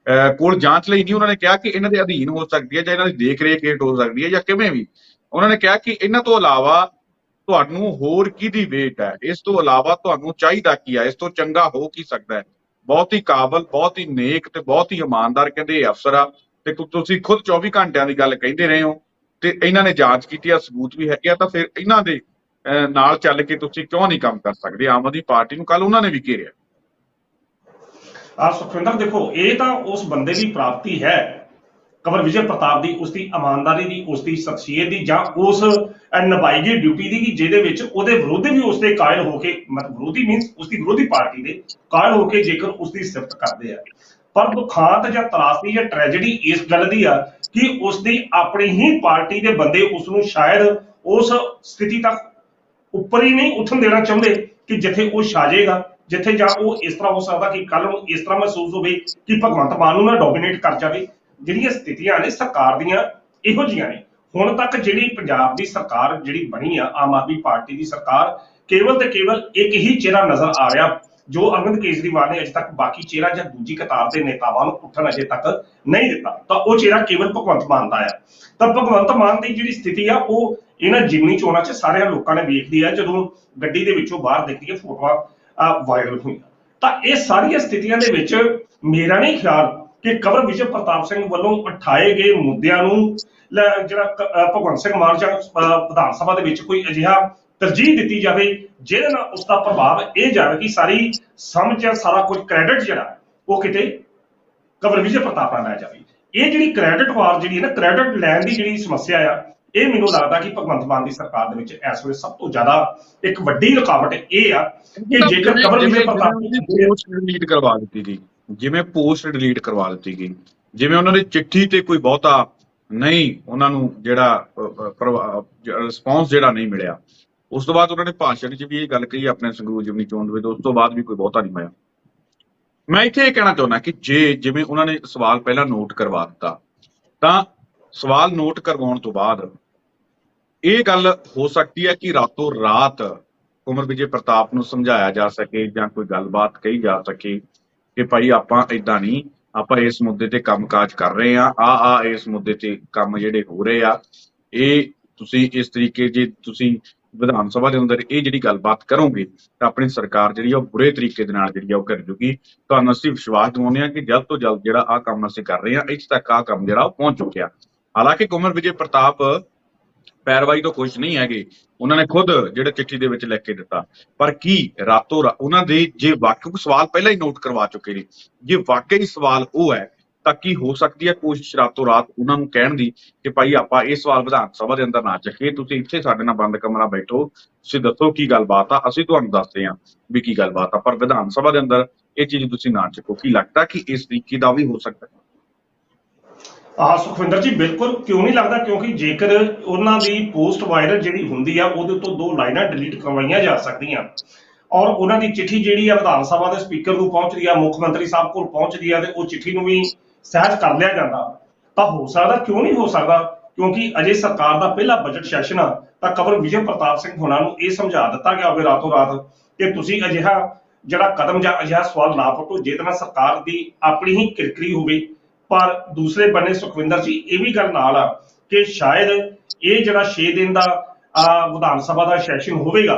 ਕੋਲ ਜਾਂਚ ਲਈ ਨਹੀਂ, ਉਹਨਾਂ ਨੇ ਕਿਹਾ ਕਿ ਇਹਨਾਂ ਦੇ ਅਧੀਨ ਹੋ ਸਕਦੀ ਹੈ ਜਾਂ ਇਹਨਾਂ ਦੀ ਦੇਖ ਰੇਖ ਹੇਠ ਹੋ ਸਕਦੀ ਹੈ ਜਾਂ ਕਿਵੇਂ ਵੀ। ਉਹਨਾਂ ਨੇ ਕਿਹਾ ਕਿ ਇਹਨਾਂ ਤੋਂ ਇਲਾਵਾ ਤੁਹਾਨੂੰ ਹੋਰ ਕਿਹਦੀ ਵੇਟ ਹੈ, ਇਸ ਤੋਂ ਇਲਾਵਾ ਤੁਹਾਨੂੰ ਚਾਹੀਦਾ ਕੀ ਹੈ, ਇਸ ਤੋਂ ਚੰਗਾ ਹੋ ਕੀ ਸਕਦਾ ਹੈ। ਬਹੁਤ ਹੀ ਕਾਬਲ, ਬਹੁਤ ਹੀ ਨੇਕ ਤੇ ਬਹੁਤ ਹੀ ਇਮਾਨਦਾਰ ਕਹਿੰਦੇ ਇਹ ਅਫਸਰ ਆ, ਤੇ ਤੁਸੀਂ ਖੁਦ 24 ਘੰਟਿਆਂ ਦੀ ਗੱਲ ਕਹਿੰਦੇ ਰਹੇ ਹੋ ਤੇ ਇਹਨਾਂ ਨੇ ਜਾਂਚ ਕੀਤੀ ਆ, ਸਬੂਤ ਵੀ ਹੈਗੇ ਆ, ਤਾਂ ਫਿਰ ਇਹਨਾਂ ਦੇ ਨਾਲ ਚੱਲ ਕੇ ਤੁਸੀਂ ਕਿਉਂ ਨਹੀਂ ਕੰਮ ਕਰ ਸਕਦੇ। ਆਮ ਆਦਮੀ ਪਾਰਟੀ ਨੂੰ ਕੱਲ ਉਹਨਾਂ ਨੇ ਵੀ ਘੇਰਿਆ। ਸੁਖਵਿੰਦਰ ਦੇਖੋ, ਇਹ ਤਾਂ ਉਸ ਬੰਦੇ ਦੀ ਪ੍ਰਾਪਤੀ ਹੈ ਕੰਵਰ ਵਿਜੇ ਪ੍ਰਤਾਪ ਦੀ, ਉਸਦੀ ਇਮਾਨਦਾਰੀ ਦੀ, ਉਸਦੀ ਸ਼ਖਸੀਅਤ ਦੀ, ਜਾਂ ਉਸ ਨਿਭਾਈ ਗਈ ਡਿਊਟੀ ਦੀ ਕਿ ਜਿਹਦੇ ਵਿੱਚ ਉਹਦੇ ਵਿਰੋਧੀ ਵੀ ਉਸਦੇ ਕਾਇਲ ਹੋ ਕੇ, ਮਤਲਬ ਵਿਰੋਧੀ ਮੀਨਸ ਉਸਦੀ ਵਿਰੋਧੀ ਪਾਰਟੀ ਦੇ ਕਾਇਲ ਹੋ ਕੇ ਜੇਕਰ ਉਸਦੀ ਸਿਫਤ ਕਰਦੇ ਆ। ਪਰ ਦੁਖਾਂਤ ਜਾਂ ਤਰਾਸਦੀ ਜਾਂ ਟ੍ਰੈਜੇਡੀ ਇਸ ਗੱਲ ਦੀ ਆ ਕਿ ਉਸਦੀ ਆਪਣੀ ਹੀ ਪਾਰਟੀ ਦੇ ਬੰਦੇ ਉਸਨੂੰ ਸ਼ਾਇਦ ਉਸ ਸਥਿਤੀ ਤੱਕ ਉੱਪਰ ਹੀ ਨਹੀਂ ਉੱਠਣ ਦੇਣਾ ਚਾਹੁੰਦੇ ਕਿ ਜਿੱਥੇ ਉਹ ਛਾਜੇਗਾ, ਜਿੱਥੇ ਜਾਂ ਉਹ ਇਸ ਤਰ੍ਹਾਂ ਹੋ ਸਕਦਾ ਕਿ ਕੱਲ ਨੂੰ ਇਸ ਤਰ੍ਹਾਂ ਮਹਿਸੂਸ ਹੋਵੇ ਕਿ ਭਗਵੰਤ ਮਾਨ ਨੂੰ ਨਾ ਡੋਮੀਨੇਟ ਕਰ ਜਾਵੇ। ਜਿਹੜੀਆਂ ਸਥਿਤੀਆਂ ਨੇ ਸਰਕਾਰ ਦੀਆਂ ਇਹੋ ਜਿਹੀਆਂ ਨੇ। ਹੁਣ ਤੱਕ ਜਿਹੜੀ ਪੰਜਾਬ ਦੀ ਸਰਕਾਰ ਜਿਹੜੀ ਬਣੀ ਆ, ਆਮ ਆਦਮੀ ਪਾਰਟੀ ਦੀ ਸਰਕਾਰ, ਕੇਵਲ ਤੇ ਕੇਵਲ ਇੱਕ ਹੀ ਚਿਹਰਾ ਨਜ਼ਰ ਆ ਰਿਹਾ ਜੋ ਅਰਵਿੰਦ ਕੇਜਰੀਵਾਲ ਨੇ ਅਜੇ ਤੱਕ ਬਾਕੀ ਚਿਹਰਾ ਜਾਂ ਦੂਜੀ ਕਤਾਰ ਦੇ ਨੇਤਾਵਾਂ ਨੂੰ ਉੱਠਣ ਅਜੇ ਤੱਕ ਨਹੀਂ ਦਿੱਤਾ, ਤਾਂ ਉਹ ਚਿਹਰਾ ਕੇਵਲ ਭਗਵੰਤ ਮਾਨ ਦਾ ਆ। ਤਾਂ ਭਗਵੰਤ ਮਾਨ ਦੀ ਜਿਹੜੀ ਸਥਿਤੀ ਆ ਉਹ ਇਹਨਾਂ ਜਿਮਨੀ ਚੋਣਾਂ 'ਚ ਸਾਰਿਆਂ ਲੋਕਾਂ ਨੇ ਵੇਖਦੀ ਆ, ਜਦੋਂ ਗੱਡੀ ਦੇ ਵਿੱਚੋਂ ਬਾਹਰ ਦੇਖਦੀ ਹੈ ਫੋਟੋਆਂ ਵਾਇਰਲ ਹੋਈਆਂ। ਤਾਂ ਇਹ ਸਾਰੀਆਂ ਸਥਿਤੀਆਂ ਦੇ ਵਿੱਚ ਮੇਰਾ ਨਹੀਂ ਖਿਆਲ ਕਿ ਕੰਵਰ ਵਿਜੇ ਪ੍ਰਤਾਪ ਸਿੰਘ ਵੱਲੋਂ ਉਠਾਏ ਗਏ ਮੁੱਦਿਆਂ ਨੂੰ ਜਿਹੜਾ ਭਗਵੰਤ ਸਿੰਘ ਮਾਨ ਜਾਂ ਵਿਧਾਨ ਸਭਾ ਦੇ ਵਿੱਚ ਕੋਈ ਅਜਿਹਾ ਤਰਜੀਹ ਦਿੱਤੀ ਜਾਵੇ ਜਿਹਦੇ ਨਾਲ ਉਸ ਦਾ ਪ੍ਰਭਾਵ ਇਹ ਜਾਵੇ ਕਿ ਸਾਰੀ ਸਮਝ ਜਾਂ ਸਾਰਾ ਕੁਝ ਕ੍ਰੈਡਿਟ ਜਿਹੜਾ ਉਹ ਕਿਤੇ ਕੰਵਰ ਵਿਜੇ ਪ੍ਰਤਾਪ ਨਾਲ ਲੈ ਜਾਵੇ। ਇਹ ਜਿਹੜੀ ਕ੍ਰੈਡਿਟ ਵਾਰ ਜਿਹੜੀ ਹੈ ਨਾ, ਕ੍ਰੈਡਿਟ ਲੈਣ ਦੀ ਜਿਹੜੀ ਸਮੱਸਿਆ ਆ, ਇਹ ਮੈਨੂੰ ਲੱਗਦਾ ਕਿ ਭਗਵੰਤ ਮਾਨ ਦੀ ਸਰਕਾਰ ਦੇ ਵਿੱਚ ਇਸ ਵੇਲੇ ਸਭ ਤੋਂ ਜ਼ਿਆਦਾ ਇੱਕ ਵੱਡੀ ਰੁਕਾਵਟ ਇਹ ਆ ਕਿ ਜੇਕਰ ਕੰਵਰ ਵਿਜੇ ਪ੍ਰਤਾਪ ਦੀ ਪੋਸਟ ਡਿਲੀਟ ਕਰਵਾ ਦਿੱਤੀ ਗਈ, ਜਿਵੇਂ ਪੋਸਟ ਡਿਲੀਟ ਕਰਵਾ ਦਿੱਤੀ ਗਈ, ਜਿਵੇਂ ਉਹਨਾਂ ਦੀ ਚਿੱਠੀ ਤੇ ਕੋਈ ਬਹੁਤਾ ਨਹੀਂ ਉਹਨਾਂ ਨੂੰ ਜਿਹੜਾ ਰਿਸਪੌਂਸ ਜਿਹੜਾ ਨਹੀਂ ਮਿਲਿਆ, ਉਸ ਤੋਂ ਬਾਅਦ ਉਹਨਾਂ ਨੇ ਭਾਸ਼ਣ 'ਚ ਵੀ ਇਹ ਗੱਲ ਕਹੀ ਆਪਣੇ ਸੰਗਰੂਰ ਜਿਮਨੀ ਚੋਣ ਦੇ ਵਿੱਚ, ਉਸ ਤੋਂ ਬਾਅਦ ਵੀ ਕੋਈ ਬਹੁਤਾ ਨਹੀਂ ਹੋਇਆ। ਮੈਂ ਇੱਥੇ ਇਹ ਕਹਿਣਾ ਚਾਹੁੰਦਾ ਕਿ ਜਿਵੇਂ ਉਹਨਾਂ ਨੇ ਸਵਾਲ ਪਹਿਲਾਂ ਨੋਟ ਕਰਵਾ ਦਿੱਤਾ, ਤਾਂ ਸਵਾਲ ਨੋਟ ਕਰਵਾਉਣ ਤੋਂ ਬਾਅਦ ਇਹ ਗੱਲ ਹੋ ਸਕਦੀ ਹੈ ਕਿ ਰਾਤੋਂ ਰਾਤ ਕੁੰਵਰ ਵਿਜੇ ਪ੍ਰਤਾਪ ਨੂੰ ਸਮਝਾਇਆ ਜਾ ਸਕੇ ਜਾਂ ਕੋਈ ਗੱਲਬਾਤ ਕਹੀ ਜਾ ਸਕੇ ਕਿ ਭਾਈ ਆਪਾਂ ਏਦਾਂ ਨਹੀਂ, ਆਪਾਂ ਇਸ ਮੁੱਦੇ ਤੇ ਕੰਮਕਾਜ ਕਰ ਰਹੇ ਆ ਇਸ ਮੁੱਦੇ ਤੇ ਕੰਮ ਜਿਹੜੇ ਹੋ ਰਹੇ ਆ, ਇਹ ਤੁਸੀਂ ਇਸ ਤਰੀਕੇ ਜੇ ਤੁਸੀਂ ਵਿਧਾਨ ਸਭਾ ਦੇ ਅੰਦਰ ਇਹ ਜਿਹੜੀ ਗੱਲਬਾਤ ਕਰੋਗੇ ਤਾਂ ਆਪਣੀ ਸਰਕਾਰ ਜਿਹੜੀ ਆ ਉਹ ਬੁਰੇ ਤਰੀਕੇ ਦੇ ਨਾਲ ਜਿਹੜੀ ਆ ਉਹ ਕਰ ਜੂਗੀ। ਤੁਹਾਨੂੰ ਅਸੀਂ ਵਿਸ਼ਵਾਸ ਦਿਵਾਉਂਦੇ ਹਾਂ ਕਿ ਜਲਦ ਤੋਂ ਜਲਦ ਜਿਹੜਾ ਆਹ ਕੰਮ ਅਸੀਂ ਕਰ ਰਹੇ ਹਾਂ, ਇੱਥੇ ਤੱਕ ਆਹ ਕੰਮ ਜਿਹੜਾ ਉਹ ਪਹੁੰਚ ਚੁੱਕਿਆ। ਹਾਲਾਂਕਿ ਕੁੰਵਰ ਵਿਜੇ ਪ੍ਰਤਾਪ ਪੈਰਵਾਈ ਤੋਂ ਖੁਸ਼ ਨਹੀਂ ਹੈਗੇ, ਉਹਨਾਂ ਨੇ ਖੁਦ ਜਿਹੜੇ ਚਿੱਠੀ ਦੇ ਵਿੱਚ ਲਿਖ ਕੇ ਦਿੱਤਾ, ਪਰ ਕੀ ਰਾਤੋਂ ਉਹਨਾਂ ਦੇ ਜੇ ਵਾਕਈ ਸਵਾਲ ਪਹਿਲਾਂ ਹੀ ਨੋਟ ਕਰਵਾ ਚੁੱਕੇ ਨੇ, ਜੇ ਵਾਕਈ ਸਵਾਲ ਉਹ ਹੈ ਤਾਂ ਕੀ ਹੋ ਸਕਦੀ ਹੈ ਕੋਸ਼ਿਸ਼ ਰਾਤੋਂ ਰਾਤ ਉਹਨਾਂ ਨੂੰ ਕਹਿਣ ਦੀ ਕਿ ਭਾਈ ਆਪਾਂ ਇਹ ਸਵਾਲ ਵਿਧਾਨ ਸਭਾ ਦੇ ਅੰਦਰ ਨਾ ਚੱਕੀਏ, ਤੁਸੀਂ ਇੱਥੇ ਸਾਡੇ ਨਾਲ ਬੰਦ ਕਮਰਾ ਬੈਠੋ, ਤੁਸੀਂ ਦੱਸੋ ਕੀ ਗੱਲਬਾਤ ਆ, ਅਸੀਂ ਤੁਹਾਨੂੰ ਦੱਸਦੇ ਹਾਂ ਵੀ ਕੀ ਗੱਲਬਾਤ ਆ, ਪਰ ਵਿਧਾਨ ਸਭਾ ਦੇ ਅੰਦਰ ਇਹ ਚੀਜ਼ ਤੁਸੀਂ ਨਾ ਚੱਕੋ। ਕੀ ਲੱਗਦਾ ਕਿ ਇਸ ਤਰੀਕੇ ਦਾ ਵੀ ਹੋ ਸਕਦਾ? ਸੁਖਵਿੰਦਰ ਜੀ ਬਿਲਕੁਲ, ਕਿਉਂ ਨਹੀਂ ਲੱਗਦਾ, ਕਿਉਂਕਿ ਜੇਕਰ ਉਹਨਾਂ ਦੀ ਪੋਸਟ ਵਾਇਰਲ ਜਿਹੜੀ ਹੁੰਦੀ ਆ ਉਹਦੇ ਤੋਂ 2 ਲਾਈਨਾਂ ਡਿਲੀਟ ਕਰਵਾਈਆਂ ਜਾ ਸਕਦੀਆਂ ਔਰ ਉਹਨਾਂ ਦੀ ਚਿੱਠੀ ਜਿਹੜੀ ਆ ਵਿਧਾਨ ਸਭਾ ਦੇ ਸਪੀਕਰ ਨੂੰ ਪਹੁੰਚਦੀ ਆ, ਮੁੱਖ ਮੰਤਰੀ ਸਾਹਿਬ ਕੋਲ ਪਹੁੰਚਦੀ ਆ, ਤੇ ਉਹ ਚਿੱਠੀ ਨੂੰ ਵੀ ਸਹਿਜ ਕਰ ਲਿਆ ਜਾਂਦਾ, ਤਾਂ ਹੋ ਸਕਦਾ, ਕਿਉਂ ਨਹੀਂ ਹੋ ਸਕਦਾ, ਕਿਉਂਕਿ ਅਜੇ ਸਰਕਾਰ ਦਾ ਪਹਿਲਾ ਬਜਟ ਸੈਸ਼ਨ ਆ, ਤਾਂ ਕੰਵਰ ਵਿਜੇ ਪ੍ਰਤਾਪ ਸਿੰਘ ਹੋਣਾ ਨੂੰ ਇਹ ਸਮਝਾ ਦਿੱਤਾ ਗਿਆ ਹੋਵੇ ਰਾਤੋਂ ਰਾਤ ਕਿ ਤੁਸੀਂ ਅਜਿਹਾ ਜਿਹੜਾ ਕਦਮ ਜਾਂ ਅਜਿਹਾ ਸਵਾਲ ਨਾ ਪੁੱਟੋ ਜਿਹਦੇ ਨਾਲ ਸਰਕਾਰ ਦੀ ਆਪਣੀ ਹੀ ਕਿਰਕਰੀ ਹੋਵੇ। ਪਰ ਦੂਸਰੇ ਬੰਨੇ ਸੁਖਵਿੰਦਰ ਜੀ ਇਹ ਵੀ ਗੱਲ ਨਾਲ ਆ ਕਿ ਸ਼ਾਇਦ ਇਹ ਜਿਹੜਾ 6 ਦਿਨ ਦਾ ਵਿਧਾਨ ਸਭਾ ਦਾ ਸੈਸ਼ਨ ਹੋਵੇਗਾ,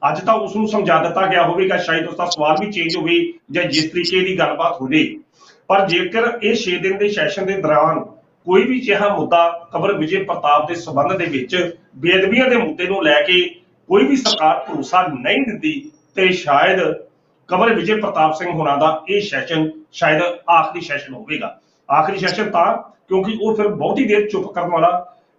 ਅੱਜ ਤਾਂ ਉਸ ਨੂੰ ਸਮਝਾ ਦਿੱਤਾ ਗਿਆ ਹੋਵੇਗਾ, ਸ਼ਾਇਦ ਉਸ ਦਾ ਸਵਾਲ ਵੀ ਚੇਂਜ ਹੋਵੇ ਜਾਂ ਜਿਸ ਤਰੀਕੇ ਦੀ ਗੱਲਬਾਤ ਹੋਵੇ, ਪਰ ਜੇਕਰ ਇਹ 6 ਦਿਨ ਦੇ ਸੈਸ਼ਨ ਦੇ ਦੌਰਾਨ ਕੋਈ ਵੀ ਅਜਿਹਾ ਮੁੱਦਾ ਕੰਵਰ ਵਿਜੇ ਪ੍ਰਤਾਪ ਦੇ ਸੰਬੰਧ ਦੇ ਵਿੱਚ ਬੇਅਦਬੀਆਂ ਦੇ ਮੁੱਦੇ ਨੂੰ ਲੈ ਕੇ ਕੋਈ ਵੀ ਸਰਕਾਰ ਭਰੋਸਾ ਨਹੀਂ ਦਿੰਦੀ, ਤੇ ਸ਼ਾਇਦ ਕੰਵਰ ਵਿਜੇ ਪ੍ਰਤਾਪ ਸਿੰਘ ਹੋਣਾ ਦਾ ਇਹ ਸੈਸ਼ਨ ਸ਼ਾਇਦ ਆਖਰੀ ਸੈਸ਼ਨ ਹੋਵੇਗਾ। ਆਖਰੀ ਸੈਸ਼ਨ ਤਾਂ ਕਿਉਂਕਿ ਉਹ ਫਿਰ ਬਹੁਤੀ ਦੇਰ ਚੁੱਪ ਕਰਨ ਵਾਲਾ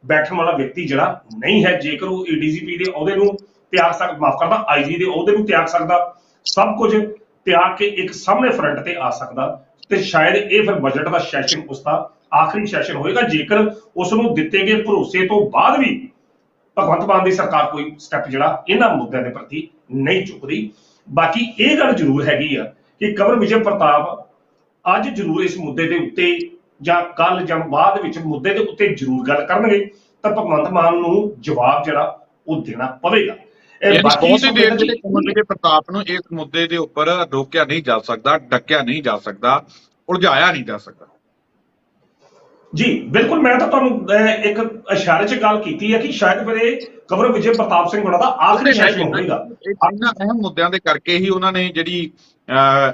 ਬੈਠਣ ਵਾਲਾ ਵਿਅਕਤੀ ਜਿਹੜਾ ਨਹੀਂ ਹੈ। ਜੇਕਰ ਉਹ ਏਡੀਜੀਪੀ ਦੇ ਅਹੁਦੇ ਨੂੰ ਤਿਆਗ ਸਕਦਾ, ਮਾਫ ਕਰਦਾ ਆਈਜੀ ਦੇ ਅਹੁਦੇ ਨੂੰ ਤਿਆਗ ਸਕਦਾ, ਸਭ ਕੁਝ ਤਿਆਗ ਕੇ ਇੱਕ ਸਾਹਮਣੇ ਫਰੰਟ ਤੇ ਆ ਸਕਦਾ, ਤੇ ਸ਼ਾਇਦ ਇਹ ਫਿਰ ਬਜਟ ਦਾ ਸੈਸ਼ਨ ਉਸਦਾ ਆਖਰੀ ਸੈਸ਼ਨ ਹੋਏਗਾ ਜੇਕਰ ਉਸ ਨੂੰ ਦਿੱਤੇ ਗਏ ਭਰੋਸੇ ਤੋਂ ਬਾਅਦ ਵੀ ਭਗਵੰਤ ਮਾਨ ਦੀ ਸਰਕਾਰ ਕੋਈ ਸਟੈਪ ਜਿਹੜਾ ਇਹਨਾਂ ਮੁੱਦਿਆਂ ਦੇ ਪ੍ਰਤੀ ਨਹੀਂ ਚੁੱਕਦੀ। ਬਾਕੀ ਇਹ ਗੱਲ ਜ਼ਰੂਰ ਹੈਗੀ ਆ ਕਿ ਕੰਵਰ ਵਿਜੇ ਪ੍ਰਤਾਪ ਅੱਜ ਜ਼ਰੂਰ ਇਸ ਮੁੱਦੇ ਦੇ ਉੱਤੇ ਜਾਂ ਕੱਲ ਜਾਂ ਬਾਅਦ ਵਿੱਚ ਮੁੱਦੇ ਦੇ ਉੱਤੇ ਜ਼ਰੂਰ ਗੱਲ ਕਰਨਗੇ, ਤਾਂ ਭਗਵੰਤ ਮਾਨ ਨੂੰ ਜਵਾਬ ਜਿਹੜਾ ਉਹ ਦੇਣਾ ਪਵੇਗਾ। ਬਹੁਤੀ ਦੇਰ ਜਿਹੜੇ ਕੰਵਰ ਵਿਜੇ ਪ੍ਰਤਾਪ ਨੂੰ ਇਸ ਮੁੱਦੇ ਦੇ ਉੱਪਰ ਰੋਕਿਆ ਨਹੀਂ ਜਾ ਸਕਦਾ, ਡੱਕਿਆ ਨਹੀਂ ਜਾ ਸਕਦਾ, ਉਲਝਾਇਆ ਨਹੀਂ ਜਾ ਸਕਦਾ। ਜੀ ਬਿਲਕੁਲ, ਮੈਂ ਤਾਂ ਤੁਹਾਨੂੰ ਇੱਕ ਇਸ਼ਾਰੇ 'ਚ ਗੱਲ ਕੀਤੀ ਹੈ ਕਿ ਸ਼ਾਇਦ ਫਿਰ ਇਹ ਕੰਵਰ ਵਿਜੇ ਪ੍ਰਤਾਪ ਸਿੰਘ ਹੋਣਾ ਦਾ ਆਖਰੀ ਸੈਸ਼ਨ ਹੋਵੇਗਾ। ਇਹਨਾਂ ਅਹਿਮ ਮੁੱਦਿਆਂ ਦੇ ਕਰਕੇ ਹੀ ਉਹਨਾਂ ਨੇ ਜਿਹੜੀ